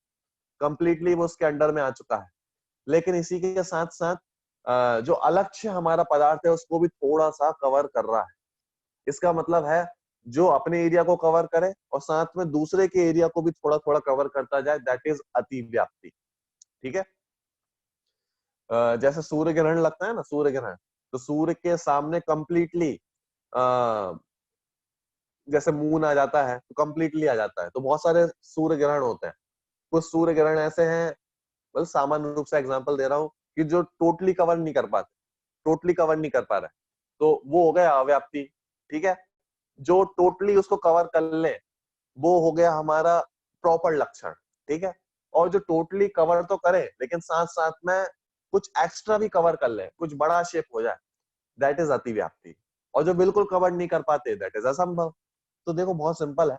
कंप्लीटली वो उसके अंडर में आ चुका है, लेकिन इसी के साथ साथ जो अलक्ष्य हमारा पदार्थ है उसको भी थोड़ा सा कवर कर रहा है। इसका मतलब है जो अपने एरिया को कवर करे और साथ में दूसरे के एरिया को भी थोड़ा थोड़ा कवर करता जाए, दैट इज अतिव्याप्ति। ठीक है, जैसे सूर्य ग्रहण लगता है ना, सूर्य ग्रहण, तो सूर्य के सामने कंप्लीटली जैसे मून आ जाता है तो कंप्लीटली आ जाता है, तो बहुत सारे सूर्य ग्रहण होते हैं। कुछ सूर्य ग्रहण ऐसे हैं, मतलब सामान्य रूप से एग्जांपल दे रहा हूँ, कि जो टोटली कवर नहीं कर पाते, टोटली कवर नहीं कर पा रहे, तो वो हो गया अव्याप्ति। ठीक है, जो टोटली उसको कवर कर ले वो हो गया हमारा प्रॉपर लक्षण। ठीक है, और जो टोटली कवर तो करे लेकिन साथ साथ में कुछ एक्स्ट्रा भी कवर कर ले, कुछ बड़ा शेप हो जाए, दैट इज अतिव्याप्ति। और जो बिल्कुल कवर नहीं कर पाते, दैट इज असंभव। तो देखो, बहुत सिंपल है।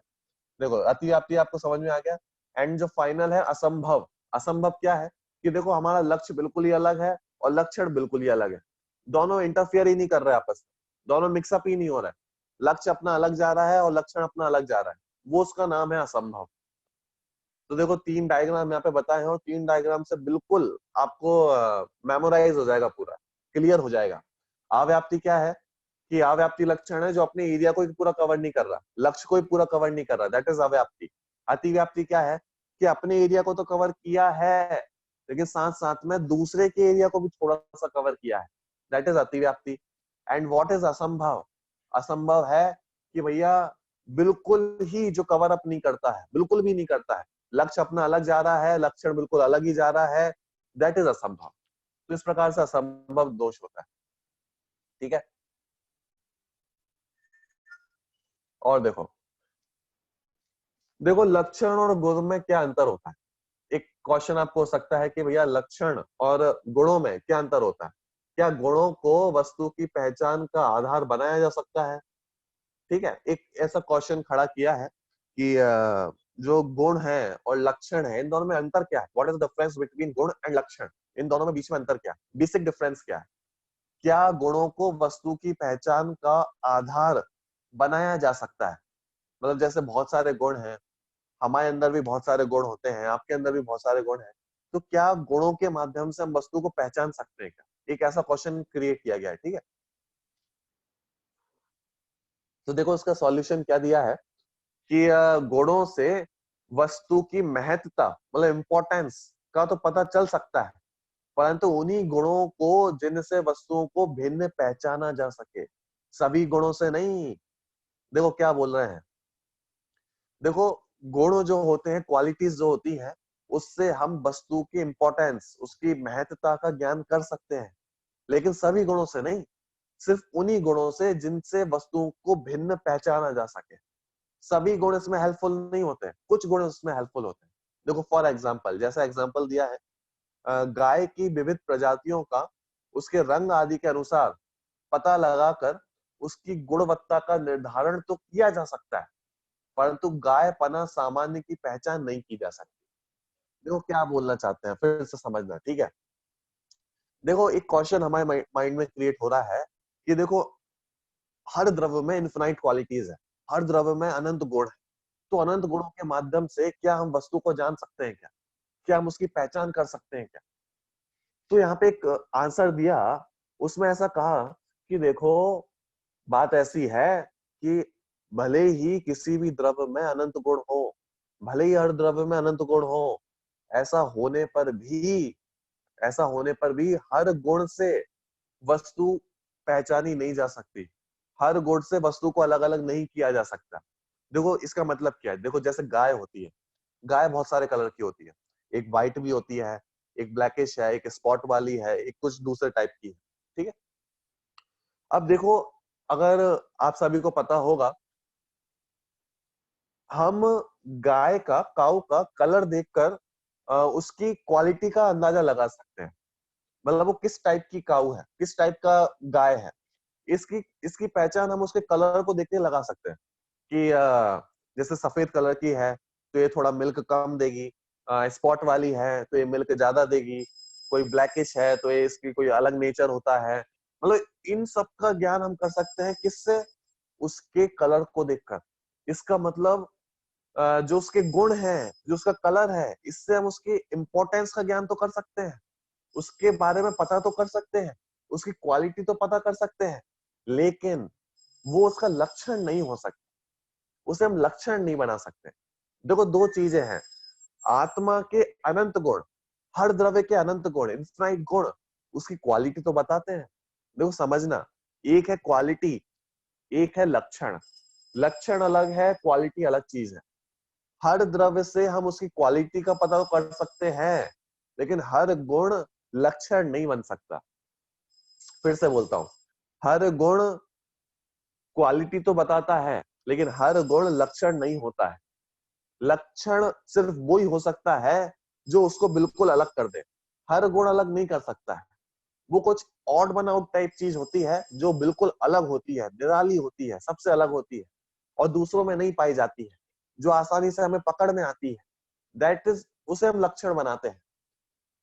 देखो, अतिव्याप्ति आपको समझ में आ गया। एंड जो फाइनल है असंभव, असंभव क्या है कि देखो, हमारा लक्ष्य बिल्कुल ही अलग है और लक्षण बिल्कुल ही अलग है, दोनों इंटरफियर ही नहीं कर रहे आपस में, दोनों मिक्सअप ही नहीं हो रहा है, लक्ष्य अपना अलग जा रहा है और लक्षण अपना अलग जा रहा है, वो उसका नाम है असंभव। तो देखो, तीन डायग्राम यहाँ पे बताए हैं और तीन डायग्राम से बिल्कुल आपको मेमोराइज हो जाएगा, पूरा क्लियर हो जाएगा। अव्याप्ति क्या है कि अव्याप्ति लक्षण है जो अपने एरिया को पूरा कवर नहीं कर रहा, लक्ष्य को पूरा कवर नहीं कर रहा, दैट इज अव्याप्ति। अतिव्याप्ति क्या है कि अपने एरिया को तो कवर किया है लेकिन साथ साथ में दूसरे के एरिया को भी थोड़ा सा कवर किया है, दैट इज अतिव्याप्ति। एंड व्हाट इज असंभव? असंभव है कि भैया बिल्कुल ही जो कवर अप नहीं करता है, बिल्कुल भी नहीं करता है, लक्ष्य अपना अलग जा रहा है, लक्षण बिल्कुल अलग ही जा रहा है, दैट इज असंभव। तो इस प्रकार से असंभव दोष होता है। ठीक है, और देखो, देखो लक्षण और गुण में क्या अंतर होता है? एक क्वेश्चन आपको हो सकता है कि भैया लक्षण और गुणों में क्या अंतर होता है? क्या गुणों को वस्तु की पहचान का आधार बनाया जा सकता है? ठीक है, एक ऐसा क्वेश्चन खड़ा किया है कि जो गुण है और लक्षण है, इन दोनों में अंतर क्या है? What is the difference between गुण एंड लक्षण? इन दोनों में बीच में अंतर क्या है? बेसिक डिफरेंस क्या है? क्या गुणों को वस्तु की पहचान का आधार बनाया जा सकता है? मतलब जैसे बहुत सारे गुण हैं, हमारे अंदर भी बहुत सारे गुण होते हैं, आपके अंदर भी बहुत सारे गुण हैं, तो क्या गुणों के माध्यम से हम वस्तु को पहचान सकते हैं क्या? एक ऐसा क्वेश्चन क्रिएट किया गया है। ठीक है, तो देखो इसका सॉल्यूशन क्या दिया है कि गुणों से वस्तु की महत्ता, मतलब इंपॉर्टेंस का तो पता चल सकता है, परंतु उन्हीं गुणों को जिनसे वस्तुओं को भिन्न पहचाना जा सके, सभी गुणों से नहीं। देखो क्या बोल रहे हैं, देखो गुण जो होते हैं, क्वालिटीज जो होती हैं, उससे हम वस्तु की इंपॉर्टेंस, उसकी महत्ता का ज्ञान कर सकते हैं, लेकिन सभी गुणों से नहीं। सिर्फ उन्हीं गुणों से जिनसे वस्तुओं को भिन्न पहचाना जा सके। सभी गुण इसमें हेल्पफुल नहीं होते, कुछ गुण इसमें हेल्पफुल होते हैं। देखो फॉर एग्जाम्पल, जैसा एग्जाम्पल दिया है, गाय की विविध प्रजातियों का उसके रंग आदि के अनुसार पता लगाकर उसकी गुणवत्ता का निर्धारण तो किया जा सकता है, परंतु गाय पना सामान्य की पहचान नहीं की जा सकती। देखो क्या बोलना चाहते हैं, फिर से समझना, ठीक है। देखो एक क्वेश्चन हमारे माइंड में क्रिएट हो रहा है कि देखो हर द्रव्य में इन्फिनाइट क्वालिटीज है, हर द्रव्य में अनंत गुण है, तो अनंत गुणों के माध्यम से क्या हम वस्तु को जान सकते हैं क्या? क्या हम उसकी पहचान कर सकते हैं क्या? तो यहाँ पे एक आंसर दिया, उसमें ऐसा कहा कि देखो बात ऐसी है कि भले ही किसी भी द्रव्य में अनंत गुण हो, भले ही हर द्रव्य में अनंत गुण हो, ऐसा होने पर भी ऐसा होने पर भी हर गुण से वस्तु पहचानी नहीं जा सकती, हर गुण से वस्तु को अलग अलग नहीं किया जा सकता। देखो इसका मतलब क्या है, देखो जैसे गाय होती है, गाय बहुत सारे कलर की होती है, एक व्हाइट भी होती है, एक ब्लैकिश है, एक स्पॉट वाली है, एक कुछ दूसरे टाइप की है, ठीक है। अब देखो, अगर आप सभी को पता होगा, हम गाय का, काऊ का कलर देखकर उसकी क्वालिटी का अंदाजा लगा सकते हैं, मतलब वो किस टाइप की काऊ है, किस टाइप का गाय है, इसकी इसकी पहचान हम उसके कलर को देख के लगा सकते हैं कि जैसे सफेद कलर की है तो ये थोड़ा मिल्क कम देगी, स्पॉट वाली है तो ये मिल्क ज्यादा देगी, कोई ब्लैकिश है तो ये इसकी कोई अलग नेचर होता है। मतलब इन सब का ज्ञान हम कर सकते हैं किससे? उसके कलर को देखकर। इसका मतलब जो उसके गुण हैं, जो उसका कलर है, इससे हम उसकी इंपॉर्टेंस का ज्ञान तो कर सकते हैं, उसके बारे में पता तो कर सकते हैं, उसकी क्वालिटी तो पता कर सकते हैं, लेकिन वो उसका लक्षण नहीं हो सकता, उसे हम लक्षण नहीं बना सकते। देखो दो चीजें हैं, आत्मा के अनंत गुण, हर द्रव्य के अनंत गुण, इनफाइनाइट गुण, उसकी क्वालिटी तो बताते हैं। देखो समझना, एक है क्वालिटी, एक है लक्षण। लक्षण अलग है, क्वालिटी अलग चीज है। हर द्रव्य से हम उसकी क्वालिटी का पता तो कर सकते हैं, लेकिन हर गुण लक्षण नहीं बन सकता। फिर से बोलता हूं, हर गुण क्वालिटी तो बताता है, लेकिन हर गुण लक्षण नहीं होता है। लक्षण सिर्फ वो ही हो सकता है जो उसको बिल्कुल अलग कर दे, हर गुण अलग नहीं कर सकता है। वो कुछ ऑड वन आउट टाइप चीज होती है जो बिल्कुल अलग होती है, निराली होती है, सबसे अलग होती है और दूसरों में नहीं पाई जाती है, जो आसानी से हमें पकड़ में आती है। दैट इज, उसे हम लक्षण बनाते हैं।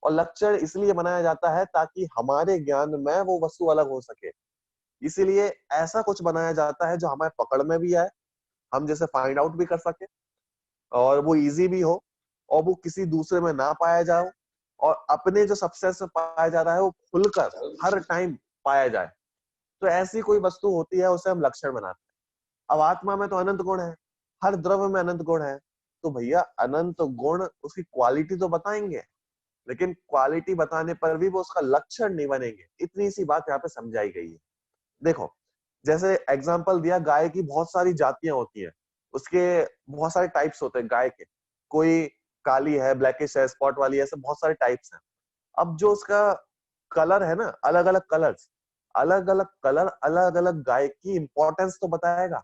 और लक्षण इसलिए बनाया जाता है ताकि हमारे ज्ञान में वो वस्तु अलग हो सके, इसीलिए ऐसा कुछ बनाया जाता है जो हमारे पकड़ में भी आए, हम जैसे फाइंड आउट भी कर सके, और वो इजी भी हो, और वो किसी दूसरे में ना पाया जाए, और अपने जो सबसे से पाया जा रहा है वो खुलकर हर टाइम पाया जाए। तो ऐसी कोई वस्तु होती है, उसे हम लक्षण बनाते हैं। अब आत्मा में तो अनंत गुण है, हर द्रव्य में अनंत गुण है, तो भैया अनंत गुण उसकी क्वालिटी तो बताएंगे, लेकिन क्वालिटी बताने पर भी वो उसका लक्षण नहीं बनेंगे। इतनी सी बात यहाँ पे समझाई गई है। देखो जैसे एग्जाम्पल दिया, गाय की बहुत सारी जातियां होती हैं, उसके बहुत सारे टाइप्स होते हैं गाय के, कोई काली है, ब्लैकिश है, स्पॉट वाली है, ऐसे बहुत सारे टाइप्स हैं। अब जो उसका कलर है ना, अलग अलग कलर्स, अलग अलग कलर अलग अलग गाय की इंपॉर्टेंस तो बताएगा,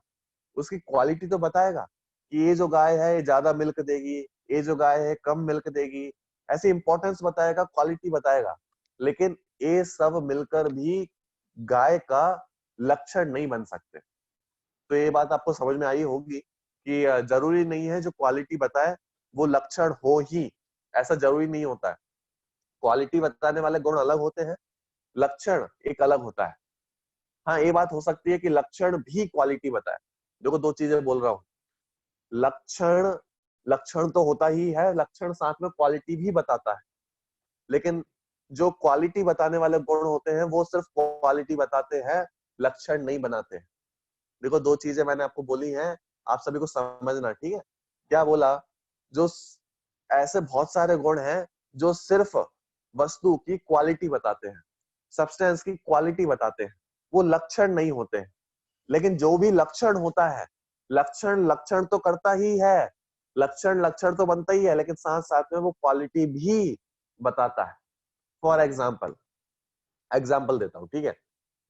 उसकी क्वालिटी तो बताएगा कि ये जो गाय है ये ज्यादा मिल्क देगी, ये जो गाय है कम मिल्क देगी, ऐसी इंपॉर्टेंस बताएगा, क्वालिटी बताएगा। लेकिन ये सब मिलकर भी गाय का लक्षण नहीं बन सकते। तो ये बात आपको समझ में आई होगी कि जरूरी नहीं है जो क्वालिटी बताए वो लक्षण हो ही, ऐसा जरूरी नहीं होता है। क्वालिटी बताने वाले गुण अलग होते हैं, लक्षण एक अलग होता है। हाँ ये बात हो सकती है कि लक्षण भी क्वालिटी बताए। देखो दो चीजें बोल रहा हूँ, लक्षण लक्षण तो होता ही है, लक्षण साथ में क्वालिटी भी बताता है, लेकिन जो क्वालिटी बताने वाले गुण होते हैं वो सिर्फ क्वालिटी बताते हैं, लक्षण नहीं बनाते हैं। देखो दो चीजें मैंने आपको बोली हैं, आप सभी को समझना, ठीक है। क्या बोला? जो ऐसे बहुत सारे गुण हैं जो सिर्फ वस्तु की क्वालिटी बताते हैं, सब्सटेंस की क्वालिटी बताते हैं, वो लक्षण नहीं होते हैं। लेकिन जो भी लक्षण होता है, लक्षण लक्षण तो करता ही है, लक्षण लक्षण तो बनता ही है, लेकिन साथ साथ में वो क्वालिटी भी बताता है। फॉर एग्जाम्पल, एग्जाम्पल देता हूँ, ठीक है।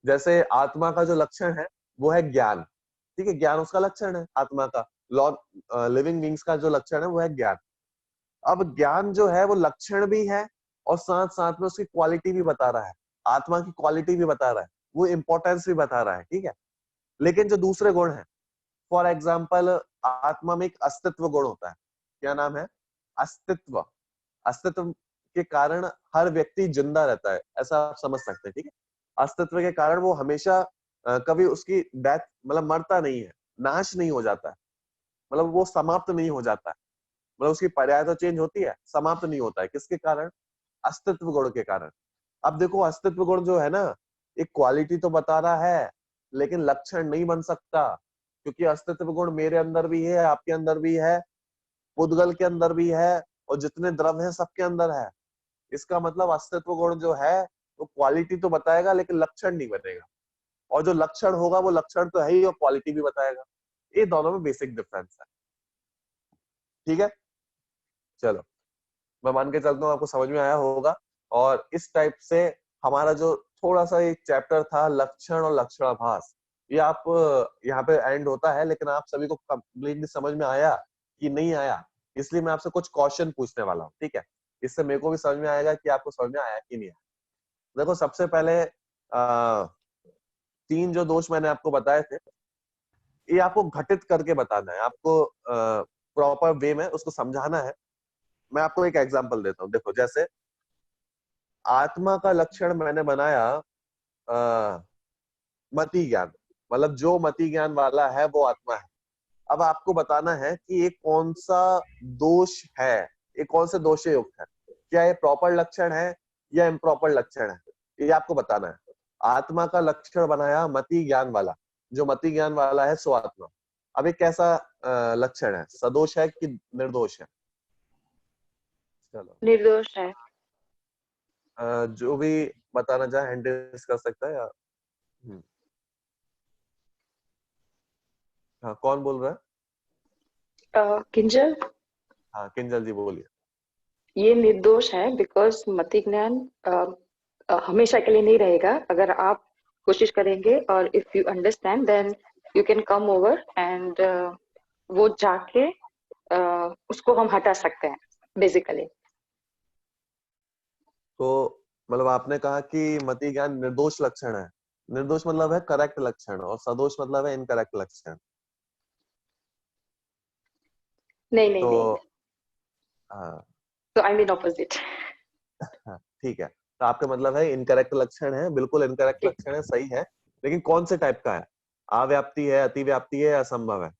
जैसे आत्मा का जो लक्षण है वो है ज्ञान, ठीक है, ज्ञान उसका लक्षण है आत्मा का। लॉ लिविंग बींग्स का जो लक्षण है वो है ज्ञान। अब ज्ञान जो है वो लक्षण भी है और साथ साथ में उसकी क्वालिटी भी बता रहा है, आत्मा की क्वालिटी भी बता रहा है, वो इंपॉर्टेंस भी बता रहा है, ठीक है। लेकिन जो दूसरे गुण है, फॉर एग्जाम्पल आत्मा में एक अस्तित्व गुण होता है। क्या नाम है? अस्तित्व। अस्तित्व के कारण हर व्यक्ति जिंदा रहता है, ऐसा आप समझ सकते हैं, ठीक है। अस्तित्व के कारण वो हमेशा कभी उसकी डेथ मतलब मरता नहीं है, नाश नहीं हो जाता है, मतलब वो समाप्त नहीं हो जाता है, मतलब उसकी पर्याय तो चेंज होती है, समाप्त नहीं होता है। किसके कारण? अस्तित्व गुण के कारण। अब देखो अस्तित्व गुण जो है ना, एक क्वालिटी तो बता रहा है लेकिन लक्षण नहीं बन सकता, क्योंकि अस्तित्व गुण मेरे अंदर भी है, आपके अंदर भी है, पुद्गल के अंदर भी है, और जितने द्रव्य हैं सबके अंदर है। इसका मतलब अस्तित्व गुण जो है वो क्वालिटी तो बताएगा लेकिन लक्षण नहीं बनेगा, और जो लक्षण होगा वो लक्षण तो है ही और क्वालिटी भी बताएगा। ये दोनों में बेसिक डिफरेंस है, ठीक है। चलो, मैं मान के चलता हूँ आपको समझ में आया होगा। और इस टाइप से हमारा जो थोड़ा सा एक चैप्टर था लक्षण और लक्षणाभास, ये आप यहाँ पे एंड होता है, लेकिन आप सभी को कंप्लीटली समझ में आया कि नहीं आया, इसलिए मैं आपसे कुछ क्वेश्चन पूछने वाला हूँ, ठीक है। इससे मेरे को भी समझ में आएगा कि आपको समझ में आया कि नहीं आया। देखो सबसे पहले तीन जो दोष मैंने आपको बताए थे, ये आपको घटित करके बताना है, आपको प्रॉपर वे में उसको समझाना है। मैं आपको एक एग्जांपल देता हूँ। देखो जैसे आत्मा का लक्षण मैंने बनाया मति ज्ञान, मतलब जो मति ज्ञान वाला है वो आत्मा है। अब आपको बताना है कि ये कौन सा दोष है, ये कौन से दोष से युक्त है, क्या ये प्रॉपर लक्षण है या इम्प्रॉपर लक्षण है, ये आपको बताना है। आत्मा का लक्षण बनाया मति ज्ञान वाला, जो मति ज्ञान वाला है सो आत्मा। अब ये कैसा लक्षण है, सदोष है कि निर्दोष है? चलो, निर्दोष है। जो भी बताना चाहे हैंड रेज कर सकता है या हाँ, कौन बोल रहा है? किंजल, हाँ किंजल जी बोलिए। ये निर्दोष है बिकॉज मति ज्ञान हमेशा के लिए नहीं रहेगा। अगर आप कोशिश करेंगे और if you understand then you can come over and वो जाके उसको हम हटा सकते हैं बेसिकली। तो मतलब आपने कहा कि मति ज्ञान निर्दोष लक्षण है, निर्दोष मतलब है करेक्ट लक्षण और सदोष मतलब है इनकरेक्ट लक्षण। नहीं नहीं तो नहीं, हाँ तो आई मीन ऑपोजिट। हाँ, ठीक है, तो आपका मतलब है इनकरेक्ट लक्षण है, बिल्कुल इनकरेक्ट लक्षण है, सही है। लेकिन कौन से टाइप का है? अव्याप्ति है, अतिव्याप्ति है, असंभव है?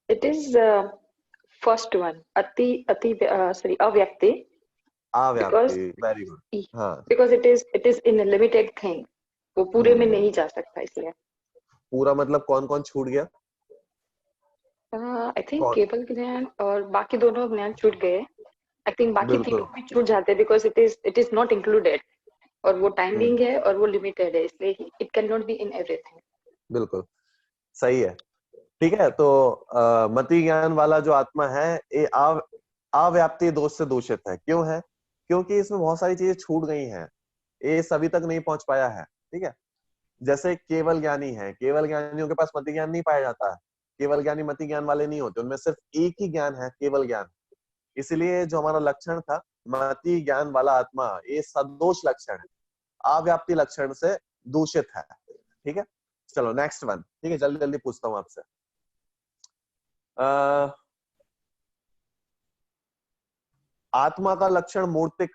इट इज फर्स्ट वन, अति अति सॉरी अव्यक्ति। अव्याप्ति, बिकॉज वेरी गुड। हाँ, because it is in limited thing, वो पूरे में नहीं जा सकता इसलिए। पूरा मतलब कौन कौन छूट गया? आई थिंक कौन? केवल ज्ञान और बाकी दोनों ज्ञान छूट गए। आई थिंक बाकी बिल्कुल, तीनों भी छूट जाते हैं because it is not included, और वो टाइमिंग है और वो लिमिटेड है, इसलिए it can not be in everything. बिल्कुल सही है, ठीक है। तो मति ज्ञान वाला जो आत्मा है ये अव्याप्ति दोष से दूषित है। क्यों है? क्योंकि इसमें बहुत सारी चीजें छूट गई हैं, ये सभी तक नहीं पहुंच पाया है, ठीक है। जैसे केवल ज्ञानी है, केवल ज्ञानियों के पास मति ज्ञान नहीं पाया जाता है, केवल ज्ञानी मति ज्ञान वाले नहीं होते, उनमें सिर्फ एक ही ज्ञान है, केवल ज्ञान। इसलिए जो हमारा लक्षण था मति ज्ञान वाला आत्मा, ये सदोष लक्षण है, अव्याप्ति लक्षण से दूषित है, ठीक है। चलो नेक्स्ट वन, ठीक है, जल्दी जल्दी पूछता हूँ आपसे। आत्मा का लक्षण मूर्तिक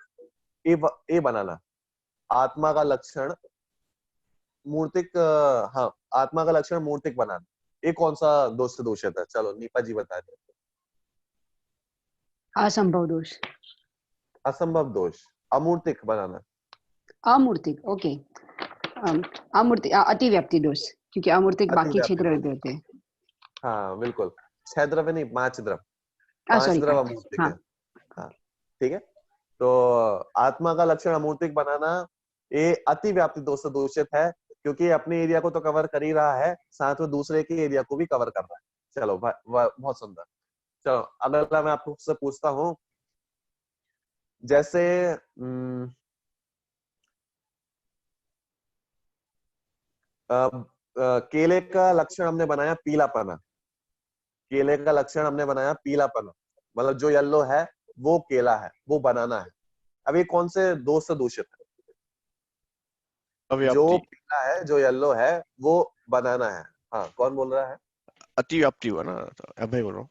ए बनाना, आत्मा का लक्षण मूर्तिक हाँ, आत्मा का लक्षण मूर्तिक बनाना, ये कौन सा दोष से दूषित है? चलो नीपा जी बता दे। असंभव दोष। असंभव दोष, अमूर्तिक बनाना। अमूर्तिक, ओके। अमूर्तिक अतिव्याप्ति दोष, क्योंकि अमूर्तिक बाकी अतिव्याप्ति क्षेत्र दोष, होते हैं। हाँ बिल्कुल, 6 द्रव्य नहीं 5 द्रव्य, 5 सॉरी द्रव्य 5। अमूर्तिक है। हाँ, हाँ ठीक है। तो आत्मा का लक्षण अमूर्तिक बनाना, ये अति व्याप्ति दोष से दूषित है, क्योंकि अपने एरिया को तो कवर कर ही रहा है, साथ में दूसरे के एरिया को भी कवर कर रहा है। चलो बहुत सुंदर। चलो अगला मैं आपसे पूछता हूँ, जैसे केले का लक्षण हमने बनाया पीलापना, केले का लक्षण हमने बनाया पीलापना, मतलब जो येलो है वो केला है, वो बनाना है। अब ये कौन से दोष से दूषित है? जो अव्याप्ति, पीला है, जो येलो है, वो बनाना है। हाँ, कौन बोल रहा है? अतिव्याप्ति हुआ ना, अभय बोल रहा हूँ।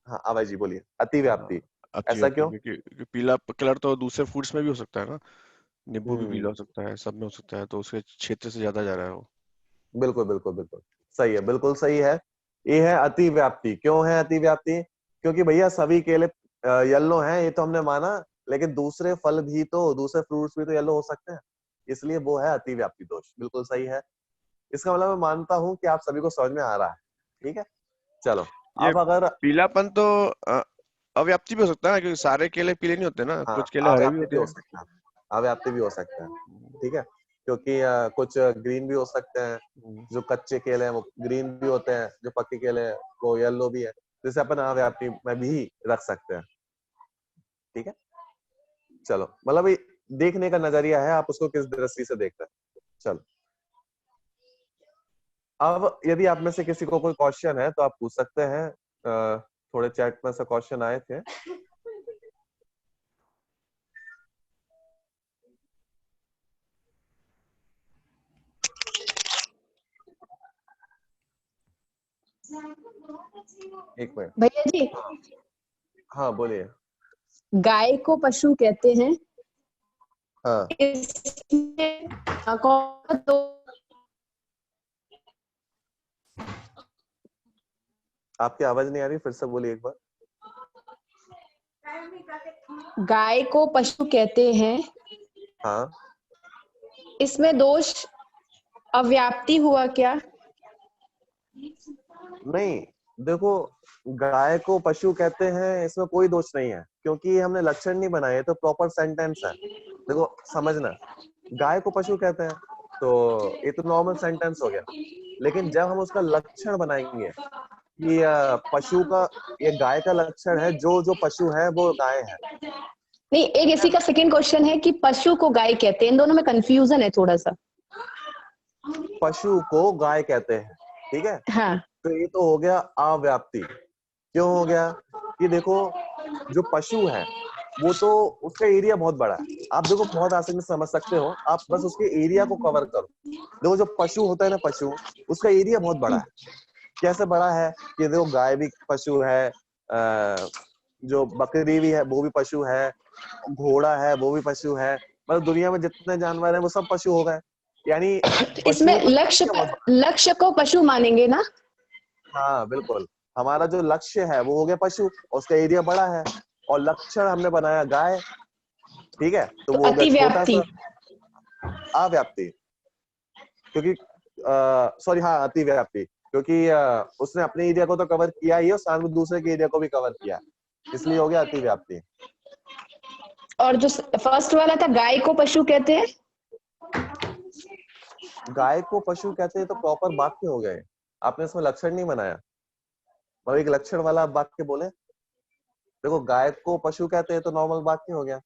हाँ, अभय जी बोलिए। अतिव्याप्ति, ऐसा अतिव्याप्ति क्यों? क्योंकि पीला कलर तो दूसरे फ्रूट्स में भी हो सकता है ना, नींबू भी पीला हो हम्म, सकता है, सब में हो सकता है, तो उसके क्षेत्र से ज्यादा जा रहा है वो। बिल्कुल बिल्कुल बिल्कुल सही है, बिल्कुल सही है। ये है अतिव्याप्ति। क्यों है अतिव्याप्ति? क्योंकि भैया सभी केले येलो हैं, ये तो हमने माना, लेकिन दूसरे फल भी तो, दूसरे फ्रूट्स भी तो येलो हो सकते हैं, इसलिए वो है अतिव्याप्ति दोष। बिल्कुल सही है। इसका मतलब मैं मानता हूं कि आप सभी को समझ में आ रहा है। ठीक है, चलो। ये अब अगर पीलापन तो अव्याप्ति भी हो सकता है, क्योंकि सारे केले पीले नहीं होते ना, हाँ, कुछ केले हरे भी अव्याप्ति होते भी हो हैं। सकता है, अव्याप्ति भी हो सकता है। ठीक है, क्योंकि कुछ ग्रीन भी हो सकते हैं, जो कच्चे केले हैं वो ग्रीन भी होते हैं, जो पक्के केले हैं वो येलो भी है, जैसे अपन अव्याप्ति में भी रख सकते हैं। ठीक है, चलो, मतलब ये देखने का नजरिया है, आप उसको किस दृष्टि से देखते हैं। चलो, अब यदि आप में से किसी को कोई क्वेश्चन है तो आप पूछ सकते हैं। थोड़े चैट में से क्वेश्चन आए थे। एक मिनट। भैया जी, हाँ बोलिए। गाय को पशु कहते हैं, हाँ, इसमें कौन दो आपकी आवाज नहीं आ रही, फिर से बोलिए एक बार। गाय को पशु कहते हैं, हाँ, इसमें दोष अव्याप्ति हुआ क्या? नहीं, देखो, गाय को पशु कहते हैं, इसमें कोई दोष नहीं है, क्योंकि हमने लक्षण नहीं बनाए, तो प्रॉपर सेंटेंस है। देखो समझना, गाय को पशु कहते हैं तो ये तो नॉर्मल सेंटेंस हो गया, लेकिन जब हम उसका लक्षण बनाएंगे कि पशु का, ये गाय का लक्षण है, जो जो पशु है वो गाय है। नहीं, एक इसी का सेकंड क्वेश्चन है कि पशु को गाय कहते हैं, इन दोनों में कंफ्यूजन है थोड़ा सा। पशु को गाय कहते हैं, ठीक है, हाँ, तो ये तो हो गया अव्याप्ति। क्यों हो गया? कि देखो, जो पशु है वो तो, उसका एरिया बहुत बड़ा है, आप देखो बहुत आसानी से समझ सकते हो, आप बस उसके एरिया को कवर करो। देखो जो पशु होता है ना, पशु, उसका एरिया बहुत बड़ा है। कैसे बड़ा है? कि देखो गाय भी पशु है, जो बकरी भी है वो भी पशु है, घोड़ा है वो भी पशु है, मतलब दुनिया में जितने जानवर हैं वो सब पशु हो गए। यानी तो पशुओं इसमें का एरिया बहुत बड़ा। लक्ष्य को पशु मानेंगे ना? हाँ बिल्कुल, हमारा जो लक्ष्य है वो हो गया पशु, उसका एरिया बड़ा है, और लक्षण हमने बनाया गाय। ठीक है, तो तो वो हो गया छोटा अतिव्याप्ति। सा। अव्याप्ति, क्योंकि सॉरी, हाँ, अतिव्याप्ति, क्योंकि उसने अपने एरिया को तो कवर किया ही, और साथ में दूसरे के एरिया को भी कवर किया, इसलिए हो गया अतिव्याप्ति। और जो फर्स्ट वाला था, गाय को पशु कहते हैं, गाय को पशु कहते हैं तो प्रॉपर वाक्य हो गए, आपने इसमें लक्षण नहीं बनाया, मतलब एक लक्षण वाला आप वाक्य बोले। देखो गाय को पशु कहते हैं तो नॉर्मल वाक्य हो गया।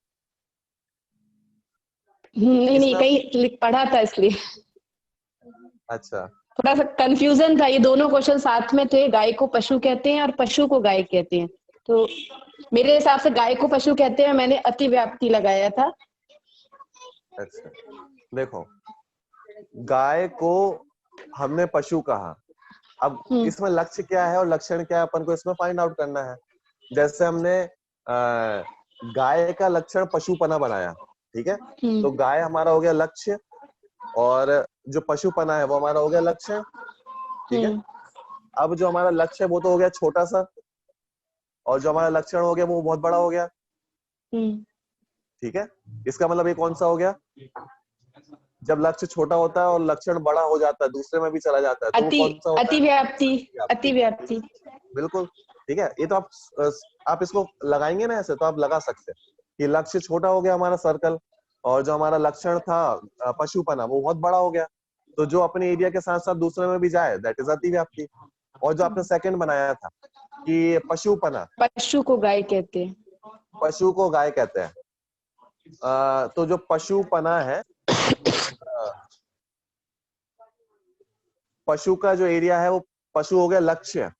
नहीं नहीं, इसमें कहीं पढ़ा था इसलिए अच्छा, थोड़ा सा कंफ्यूजन था। ये दोनों क्वेश्चन साथ में थे, गाय को पशु कहते हैं और पशु को गाय कहते हैं, तो मेरे हिसाब से गाय को पशु कहते हैं, मैंने अतिव्याप्ति लगाया था। अच्छा, देखो, गाय को हमने पशु कहा, अब इसमें लक्ष्य क्या है और लक्षण क्या है, अपन को इसमें फाइंड आउट करना है। जैसे हमने गाय का लक्षण पशुपना बनाया, ठीक है, तो गाय हमारा हो गया लक्ष्य, और जो पशुपना है वो हमारा हो गया लक्षण। ठीक है, अब जो हमारा लक्ष्य है वो तो हो गया छोटा सा, और जो हमारा लक्षण हो गया वो बहुत बड़ा हो गया। ठीक है, इसका मतलब ये कौन सा हो गया? जब लक्ष्य छोटा होता है और लक्षण बड़ा हो जाता है, दूसरे में भी चला जाता है, तो वो कौन सा होता है? अतिव्याप्ति। अतिव्याप्ति, बिल्कुल, ठीक है। ये तो आप इसको लगाएंगे ना ऐसे, तो आप लगा सकते हैं कि लक्ष्य छोटा हो गया हमारा सर्कल, और जो हमारा लक्षण था पशुपना, वो बहुत बड़ा हो गया, तो जो अपने एरिया के साथ साथ दूसरे में भी जाए, दैट इज अतिव्याप्ति। और जो आपने सेकंड बनाया था कि पशुपना, पशु को गाय कहते हैं, पशु को गाय कहते हैं, तो जो पशुपना है, पशु का जो एरिया है वो पशु हो गया लक्ष्य,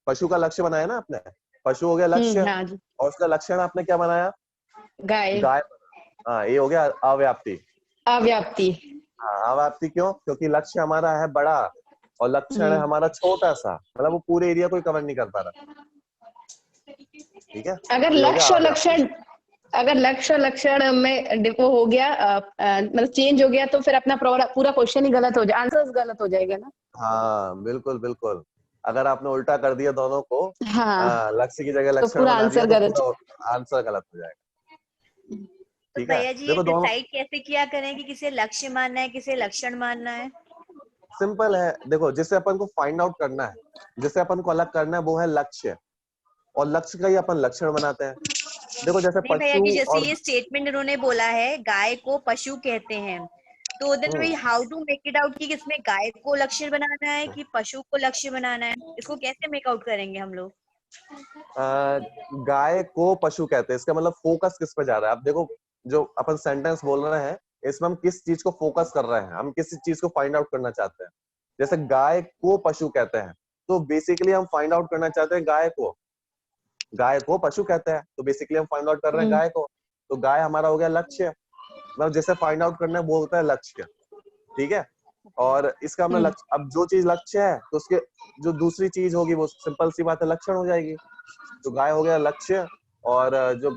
पशु का लक्ष्य बनाया ना आपने, पशु हो गया लक्ष्य, हाँ जी, और उसका लक्षण आपने क्या बनाया, गाय, गाय। हाँ, ये हो गया अव्याप्ति। अव्याप्ति। हाँ, अव्याप्ति क्यों? क्योंकि लक्ष्य हमारा है बड़ा और लक्षण है हमारा छोटा सा, मतलब वो पूरे एरिया को ही कवर नहीं कर पा रहा। ठीक है, अगर ये हो गया लक्ष्य और अव्याप्ति। लक्षण, अगर लक्ष्य और लक्षण में वो हो गया मतलब चेंज हो गया, तो फिर अपना पूरा क्वेश्चन ही गलत हो जाए, आंसर गलत हो जाएगा ना। हाँ बिल्कुल बिल्कुल, अगर आपने उल्टा कर दिया दोनों को, हाँ, लक्ष्य की जगह तो लक्षण पूरा बना दिया, आंसर तो गलत। पूरा आंसर गलत हो जाएगा। तो ठीक है, भैया जी ये देखो दोनों डिसाइड कैसे किया करें कि किसे लक्ष्य मानना है, किसे लक्षण मानना है? सिंपल है। देखो, जिसे अपन को फाइंड आउट करना है, जिसे अपन को अलग करना है, वो है लक्ष्य, और लक्ष्य का ही अपन लक्षण बनाते हैं। देखो जैसे नहीं भैया पशु जी, जैसे और ये स्टेटमेंट इन्होंने बोला है गाय को पशु कहते हैं, तो then we how to make it out कि किसमें गाय को लक्ष्य बनाना है कि पशु को लक्ष्य बनाना है, इसको कैसे मेक आउट करेंगे हम लोग? गाय को पशु कहते हैं, इसका मतलब फोकस किस पे जा रहा है। आप देखो, जो अपन सेंटेंस बोल रहे हैं, इसमें हम किस चीज को फोकस कर रहे हैं, हम किस चीज को फाइंड आउट करना चाहते हैं। जैसे गाय को पशु कहते हैं, तो बेसिकली हम फाइंड आउट करना चाहते हैं गाय को पशु कहते हैं, तो बेसिकली हम फाइंड आउट कर रहे हैं गाय को, तो गाय हमारा हो गया लक्ष्य, मतलब जैसे फाइंड आउट करना है वो होता है लक्ष्य। ठीक है, और इसका हमने लक्ष्य, अब जो चीज लक्ष्य है तो उसके जो दूसरी चीज होगी वो सिंपल सी बात है लक्षण हो जाएगी। तो गाय हो गया लक्ष्य, और जो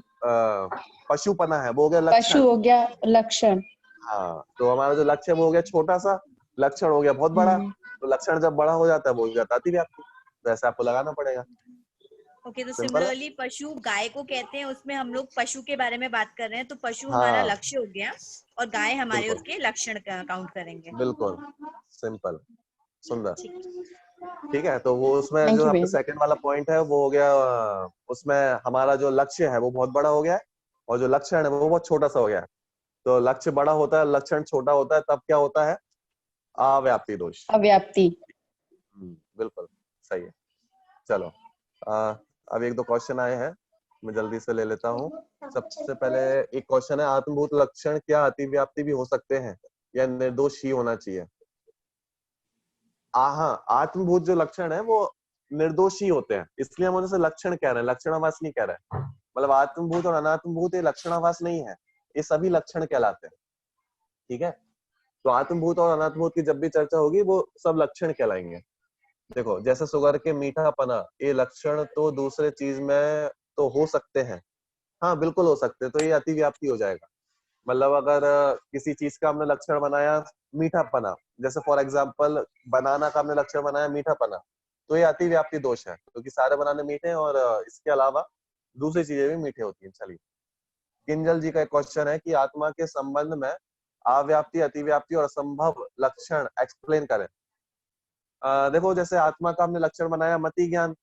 पशुपना है वो हो गया पशु लक्षण। हो गया लक्षण। हाँ, तो हमारा जो लक्ष्य है वो हो गया छोटा सा, लक्षण हो गया बहुत बड़ा। तो लक्षण जब बड़ा हो जाता है वो हो जाता है अतिव्याप्ति, तो ऐसे आपको लगाना पड़ेगा। ओके, तो सिंपल है। सिमिलरली पशु गाय को कहते हैं, उसमें हम लोग पशु के बारे में बात कर रहे हैं, तो पशु हमारा हाँ लक्ष्य हो गया और गाय हमारे बिल्कुल उसके लक्षण का काउंट करेंगे। बिल्कुल, सिंपल, सुंदर। ठीक ठीक है, तो वो उसमें थैंक जो यू आपका भैया। सेकंड वाला पॉइंट है वो हो गया, उसमें हमारा जो लक्ष्य है वो बहुत बड़ा हो गया है, और जो लक्षण है वो बहुत छोटा सा हो गया है। तो लक्ष्य बड़ा होता है, लक्षण छोटा होता है, तब क्या होता है, अव्याप्ति दोष। अव्याप्ति। बिल्कुल सही है। चलो, अब एक दो क्वेश्चन आए हैं, मैं जल्दी से ले लेता हूँ। सबसे पहले एक क्वेश्चन है, आत्मभूत लक्षण क्या अतिव्याप्ति भी हो सकते हैं या निर्दोष ही होना चाहिए? हाँ, आत्मभूत जो लक्षण है वो निर्दोष ही होते हैं, इसलिए हम उनसे लक्षण कह रहे हैं, लक्षणावास नहीं कह रहे हैं। मतलब आत्मभूत और अनात्मभूत ये लक्षणावास नहीं है, ये सभी लक्षण कहलाते हैं। ठीक है, तो आत्मभूत और अनात्मभूत की जब भी चर्चा होगी वो सब लक्षण कहलाएंगे। देखो, जैसे सुगर के मीठापना, ये लक्षण तो दूसरे चीज में तो हो सकते हैं, हाँ बिल्कुल हो सकते हैं, तो ये अतिव्याप्ति हो जाएगा। मतलब अगर किसी चीज का हमने लक्षण बनाया मीठापना, जैसे फॉर एग्जांपल बनाना का हमने लक्षण बनाया मीठापना, तो ये अतिव्याप्ति दोष है, क्योंकि सारे बनाने मीठे हैं और इसके अलावा दूसरी चीजें भी मीठे होती हैं। चलिए, किंजल जी का एक क्वेश्चन है कि आत्मा के संबंध में अव्याप्ति, अतिव्याप्ति और असंभव लक्षण एक्सप्लेन करें। देखो, जैसे आत्मा का हमने लक्षण बनाया मति ज्ञान,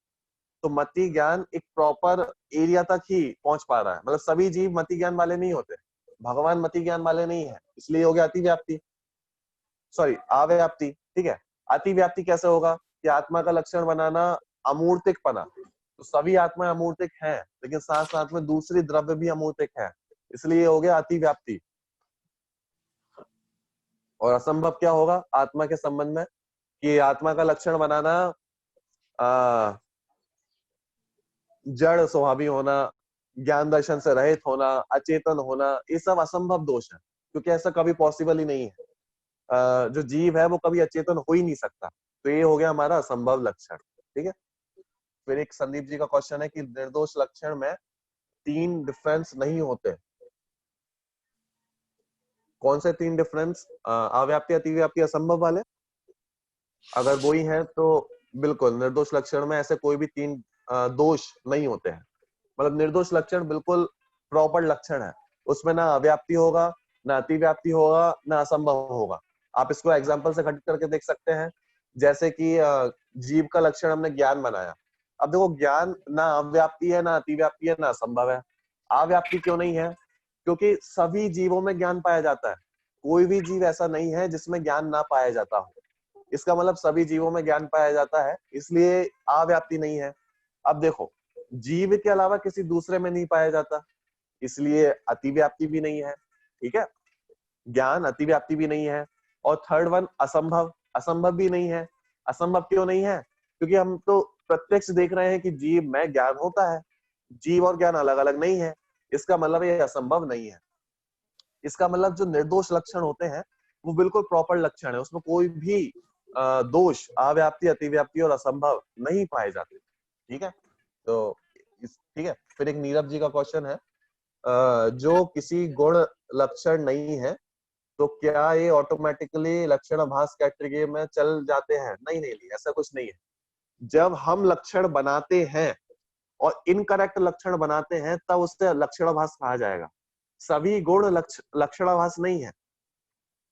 तो मति ज्ञान एक प्रॉपर एरिया तक ही पहुंच पा रहा है, मतलब सभी जीव मति ज्ञान वाले नहीं होते, भगवान मति ज्ञान वाले नहीं है, इसलिए हो गया अतिव्याप्ति, सॉरी अव्याप्ति। ठीक है, अतिव्याप्ति कैसे होगा कि आत्मा का लक्षण बनाना अमूर्तिकपना, तो सभी आत्मा अमूर्तिक हैं, लेकिन साथ साथ में दूसरी द्रव्य भी अमूर्तिक है, इसलिए हो गया अतिव्याप्ति। और असंभव क्या होगा आत्मा के संबंध में, कि आत्मा का लक्षण बनाना जड़ स्वभावी होना, ज्ञान दर्शन से रहित होना, अचेतन होना, ये सब असंभव दोष है, क्योंकि ऐसा कभी पॉसिबल ही नहीं है। जो जीव है वो कभी अचेतन हो ही नहीं सकता, तो ये हो गया हमारा असंभव लक्षण। ठीक है, फिर एक संदीप जी का क्वेश्चन है कि निर्दोष लक्षण में 3 डिफरेंस नहीं होते। कौन से 3 डिफरेंस? अव्याप्ति, अतिव्याप्ति, असंभव वाले। अगर वो ही है तो बिल्कुल निर्दोष लक्षण में ऐसे कोई भी 3 दोष नहीं होते हैं। मतलब निर्दोष लक्षण बिल्कुल प्रॉपर लक्षण है, उसमें ना अव्याप्ति होगा, ना अतिव्याप्ति होगा, ना असंभव होगा। आप इसको एग्जांपल से घटित करके देख सकते हैं, जैसे कि जीव का लक्षण हमने ज्ञान बनाया। अब देखो, ज्ञान ना अव्याप्ति है, ना अतिव्याप्ति है, ना असंभव है। अव्याप्ति क्यों नहीं है? क्योंकि सभी जीवों में ज्ञान पाया जाता है, कोई भी जीव ऐसा नहीं है जिसमें ज्ञान ना पाया जाता हो। इसका मतलब सभी जीवों में ज्ञान पाया जाता है, इसलिए अव्याप्ति नहीं है। अब देखो, जीव के अलावा किसी दूसरे में नहीं पाया जाता, इसलिए अतिव्याप्ति भी नहीं है। ठीक है, ज्ञान अतिव्याप्ति भी नहीं है। और थर्ड वन असंभव, असंभव भी नहीं है। असंभव क्यों नहीं है? क्योंकि हम तो प्रत्यक्ष देख रहे हैं कि जीव में ज्ञान होता है, जीव और ज्ञान अलग अलग नहीं है। इसका मतलब ये असंभव नहीं है। इसका मतलब जो निर्दोष लक्षण होते हैं वो बिल्कुल प्रॉपर लक्षण है, उसमें कोई भी दोष, अव्याप्ति, अतिव्याप्ति और असंभव नहीं पाए जाते। ठीक है, तो ठीक है। फिर एक नीरव जी का क्वेश्चन है, जो किसी गुण लक्षण नहीं है तो क्या ये ऑटोमेटिकली लक्षण आभास कैटेगरी में चल जाते हैं? नहीं नहीं नहीं, ऐसा कुछ नहीं है। जब हम लक्षण बनाते हैं और इनकरेक्ट लक्षण बनाते हैं तब उससे लक्षणाभास कहा जाएगा। सभी गुण लक्षणाभास नहीं है।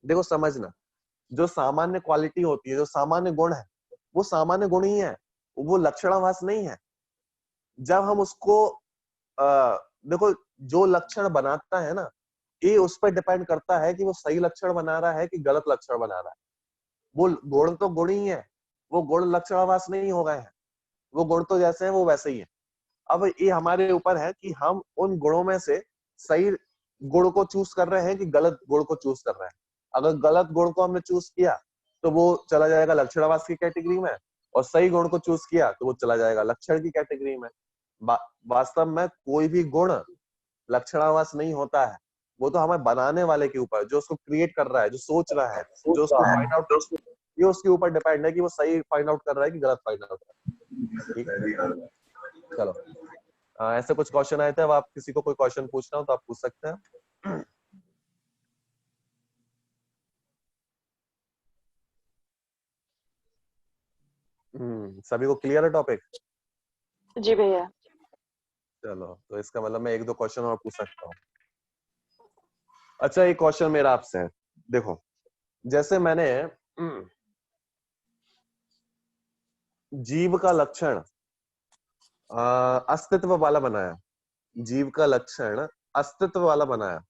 देखो समझना, जो सामान्य क्वालिटी होती है, जो सामान्य गुण है, वो सामान्य गुण ही है, वो लक्षणाभास नहीं है। जब हम उसको देखो, जो लक्षण बनाता है ना, ये उस पर डिपेंड करता है कि वो सही लक्षण बना रहा है कि गलत लक्षण बना रहा है। वो गुण तो गुण ही है, वो गुण लक्षणाभास नहीं हो गए हैं। वो गुण तो जैसे हैं वो वैसे ही है। अब ये हमारे ऊपर है कि हम उन गुणों में से सही गुण को चूज कर रहे हैं कि गलत गुण को चूज कर रहे हैं। अगर गलत गुण को हमने चूज किया तो वो चला जाएगा लक्षणाभास की कैटेगरी में, और सही गुण को चूज किया तो वो चला जाएगा लक्षण की कैटेगरी में। वास्तव में कोई भी गुण लक्षणाभास नहीं होता है, वो तो हमें बनाने वाले के ऊपर, जो उसको क्रिएट कर रहा है, जो सोच रहा है, जो उसको फाइंड आउट, ये उसके ऊपर डिपेंड है कि वो सही फाइंड आउट कर रहा है कि गलत फाइंड आउट कर रहा है। ठीक है, चलो ऐसे कुछ क्वेश्चन आए थे। अब आप किसी को कोई क्वेश्चन पूछना हो तो आप पूछ सकते हैं। सभी को क्लियर है टॉपिक? जी भैया। चलो, तो इसका मतलब मैं एक दो क्वेश्चन और पूछ सकता हूँ। अच्छा, एक क्वेश्चन मेरा आपसे है। देखो, जैसे मैंने जीव का लक्षण अस्तित्व वाला बनाया, जीव का लक्षण अस्तित्व वाला बनाया,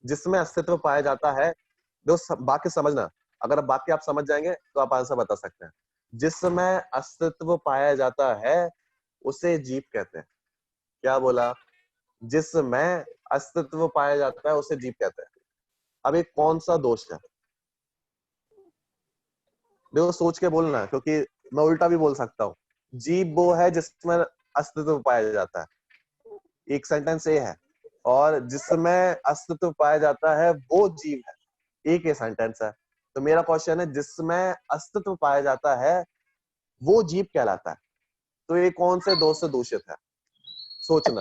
जिसमें अस्तित्व पाया जाता है। जो वाक्य समझना, अगर वाक्य आप समझ जाएंगे तो आप आंसर बता सकते हैं। जिसमें अस्तित्व पाया जाता है उसे जीव कहते हैं। क्या बोला? जिसमें अस्तित्व पाया जाता है उसे जीव कहते हैं। अब एक कौन सा दोष है? देखो सोच के बोलना है, क्योंकि मैं उल्टा भी बोल सकता हूँ। जीव वो है जिसमें अस्तित्व पाया जाता है, एक सेंटेंस ये है, और जिसमें अस्तित्व पाया जाता है वो जीव है, एक ही सेंटेंस है। तो मेरा क्वेश्चन है, जिसमें अस्तित्व पाया जाता है वो जीव कहलाता है। तो ये कौन से दोष से दूषित है? सोचना।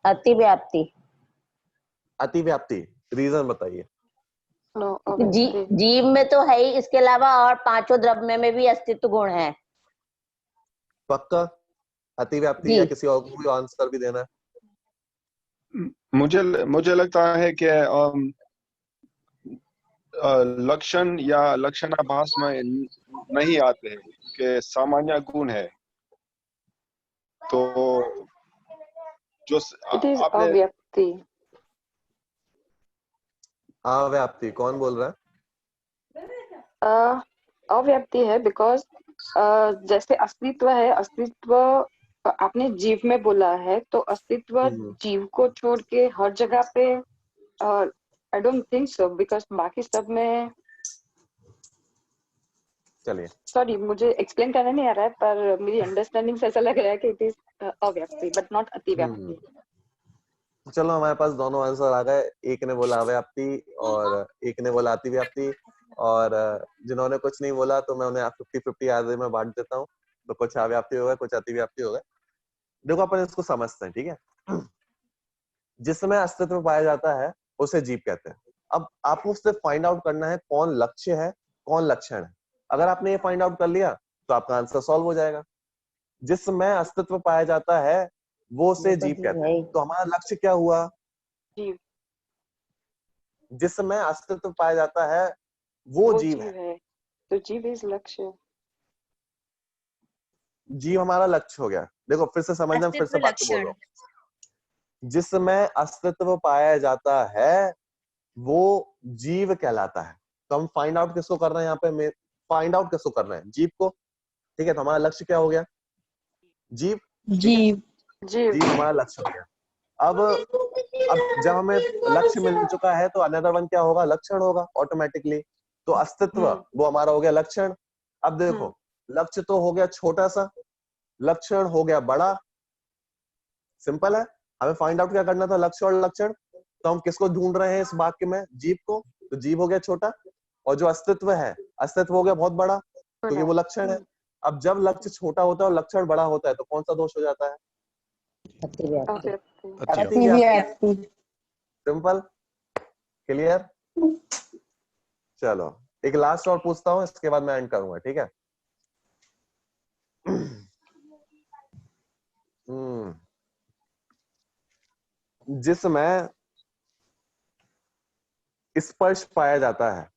अतिव्याप्ति। अतिव्याप्ति, रीजन बताइए। जीव में तो है ही, इसके अलावा और पांचों द्रव्य में भी अस्तित्व गुण है। पक्का? अतिव्याप्ति, या किसी और को कोई आंसर भी देना है? मुझे लगता है कि लक्षण या लक्षणाभास में नहीं आते हैं, कि सामान्य गुण है। तो जो अव्याप्ति। अव्याप्ति कौन बोल रहा है? अव्याप्ति है, बिकॉज जैसे अस्तित्व है, अस्तित्व आपने जीव में बोला है, तो अस्तित्व जीव को छोड़ के हर जगह पे I don't think so, because बाकी सब में, चलिए सॉरी मुझे एक्सप्लेन करना नहीं आ रहा है, पर मेरी अंडरस्टैंडिंग से ऐसा लग रहा है कि इट इज अव्याप्ति बट नॉट अतिव्याप्ति। चलो, हमारे पास दोनों आंसर आ गए। एक ने बोला अव्याप्ति और एक ने बोला अतिव्याप्ति, और जिन्होंने कुछ नहीं बोला तो मैं उन्हें 50-50 आधे में बांट देता हूँ। तो कुछ अव्याप्ति होगा, कुछ अतिव्याप्ति होगा। देखो अपन इसको समझते हैं, ठीक है। जिसमें अस्तित्व पाया जाता है उसे जीव कहते हैं। अब आपको उससे फाइंड आउट करना है कौन लक्ष्य है, कौन लक्षण है। अगर आपने ये फाइंड आउट कर लिया तो आपका आंसर सॉल्व हो जाएगा। जिसमें अस्तित्व पाया जाता है वो से जीव कहते हैं। तो हमारा लक्ष्य क्या हुआ? जीव। जिसमें अस्तित्व पाया जाता है वो जीव है। तो जीव इज लक्ष्य। जीव हमारा लक्ष्य हो गया। देखो फिर से समझना, फिर से बात बोल रहा हूं। जिसमें अस्तित्व पाया जाता है वो जीव कहलाता है। तो हम फाइंड आउट किसको कर रहे हैं यहाँ पे? फाइंड आउट किसको कर रहे हैं? जीव को। ठीक है, तो हमारा लक्ष्य क्या हो गया? जीव। जीव हमारा लक्ष्य हो गया। अब जब हमें लक्ष्य मिल चुका है तो अनदर वन क्या होगा? लक्षण होगा ऑटोमेटिकली। तो अस्तित्व वो हमारा हो गया लक्षण। अब देखो लक्ष्य तो हो गया छोटा सा, लक्षण हो गया बड़ा। सिंपल है, हमें फाइंड आउट क्या करना था, लक्ष्य और लक्षण। तो हम किसको ढूंढ रहे हैं इस वाक्य में, जीव को। तो जीव हो गया छोटा और जो अस्तित्व है, अस्तित्व हो गया बहुत बड़ा क्योंकि वो लक्षण है। अब जब लक्ष्य छोटा होता है और लक्षण बड़ा होता है तो कौन सा दोष हो जाता है, अतिव्याप्ति। Simple, clear. चलो एक लास्ट और पूछता हूं, इसके बाद मैं एंड करूंगा, ठीक है। जिसमें स्पर्श पाया जाता है,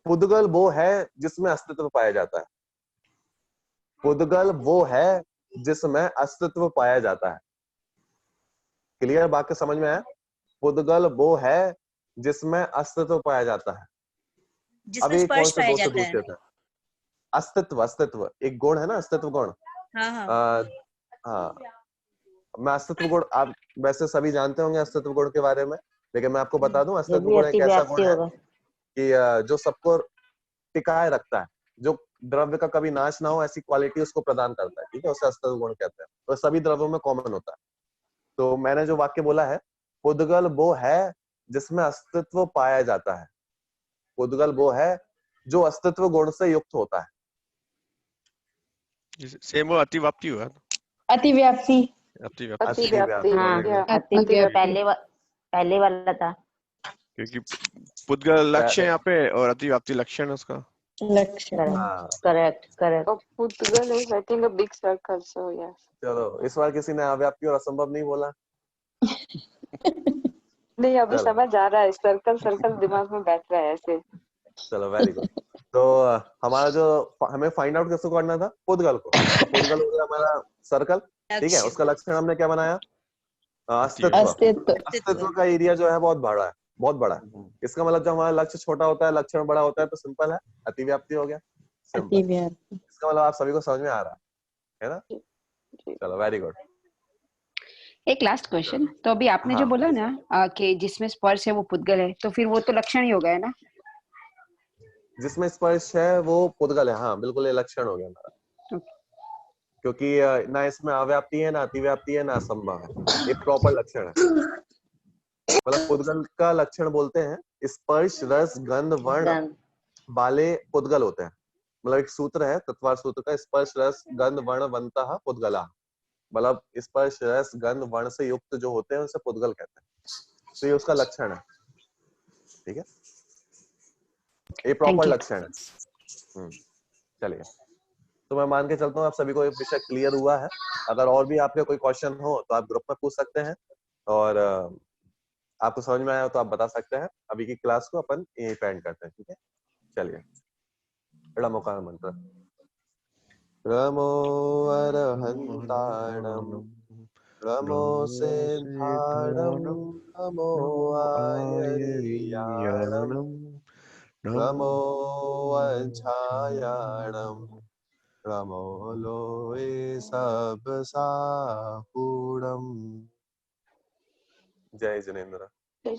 पुद्गल वो है जिसमें अस्तित्व पाया जाता है। पुद्गल वो है जिसमें अस्तित्व पाया जाता है। क्लियर, बात समझ में आया। पुद्गल वो है जिसमें अस्तित्व पाया जाता है। जिसमें अभी कौन स्पर्श से पाया दोष से जाता है। पूछते थे, अस्तित्व, अस्तित्व एक गुण है ना, अस्तित्व गुण। हाँ हाँ हाँ, मैं अस्तित्व गुण, आप वैसे सभी जानते होंगे अस्तित्व गुण के बारे में, लेकिन मैं आपको बता दूं ये अस्तित्व भी गुण एक ऐसा अतिव्याप्ति गुण है होगा। कि जो सबको टिकाए रखता है, जो द्रव्य का कभी नाश ना हो ऐसी क्वालिटी उसको प्रदान करता है, ठीक है, उसे अस्तित्व गुण कहते हैं। तो सभी द्रव्यों में कॉमन होता है। तो मैंने जो वाक्य बोला है, पुद्गल वो है जिसमें अस्तित्व पाया जाता है। पुद्गल वो है जो अस्तित्व गुण से युक्त होता है। सेम वो अतिव्याप्ति हुआ। अतिव्याप्ति। अतिव्याप्ति अतिव्याप्ति, हाँ, yeah, अति पहले वाला था। क्योंकि पुद्गल लक्ष्य है यहाँ पे और अतिव्याप्ति लक्षण है उसका। लक्षण। हाँ, correct correct. Oh, Putugal is, I think, a big circle, so yes. चलो इस बार किसी ने अव्याप्ति और असंभव नहीं बोला। नहीं, अभी चलो समझ आ रहा है, सर्कल सर्कल दिमाग में बैठ रहा है ऐसे। चलो वेरी गुड। तो हमारा जो हमें फाइंड आउट किसको करना था, पुद्गल को। तो पुद्गल हो गया हमारा सर्कल, ठीक है। उसका लक्षण हमने क्या बनाया, अस्तित्व। अस्तित्व। अस्तित्व का एरिया जो है बहुत बड़ा है, बहुत बड़ा है। इसका मतलब जब हमारा लक्ष्य छोटा होता है लक्षण बड़ा होता है तो सिंपल है, अतिव्याप्ति हो गया। सिंपल, अतिव्याप्ति। इसका मतलब आप सभी को समझ में आ रहा है ना। चलो वेरी गुड। एक लास्ट क्वेश्चन, तो अभी आपने जो हाँ। बोला ना कि जिसमें स्पर्श है वो पुद्गल है, तो फिर वो तो लक्षण ही हो गया है ना। जिसमें स्पर्श है वो पुद्गल है, हाँ बिल्कुल, ये लक्षण हो गया हमारा। क्योंकि ना इसमें अव्याप्ति है, ना अतिव्याप्ति है, ना असंभव है, एक प्रॉपर लक्षण है। मतलब पुद्गल का लक्षण बोलते हैं स्पर्श रस गंध वर्ण वाले पुद्गल होते हैं। मतलब एक सूत्र है तत्वार सूत्र का, स्पर्श रस गंध वर्ण वंतः पुद्गला। मतलब स्पर्श रस गंध वर्ण से युक्त जो होते हैं उसे पुद्गल कहते हैं। तो ये उसका लक्षण है, ठीक है, ये प्रॉपर लक्षण है। चलिए, तो मैं मान के चलता हूँ आप सभी को ये विषय क्लियर हुआ है। अगर और भी आपके कोई क्वेश्चन हो तो आप ग्रुप में पूछ सकते हैं, और आपको समझ में आया हो तो आप बता सकते हैं। अभी की क्लास को अपन यहीं पे एंड करते हैं, ठीक है। चलिए, नमोकार मंत्र। नमो अरहंताणं नमो सेन्धाणं नमो आयर्याणं नमो वज्झायाणं नमो लोये सब साहूणम्। जय जिनेन्द्र। जय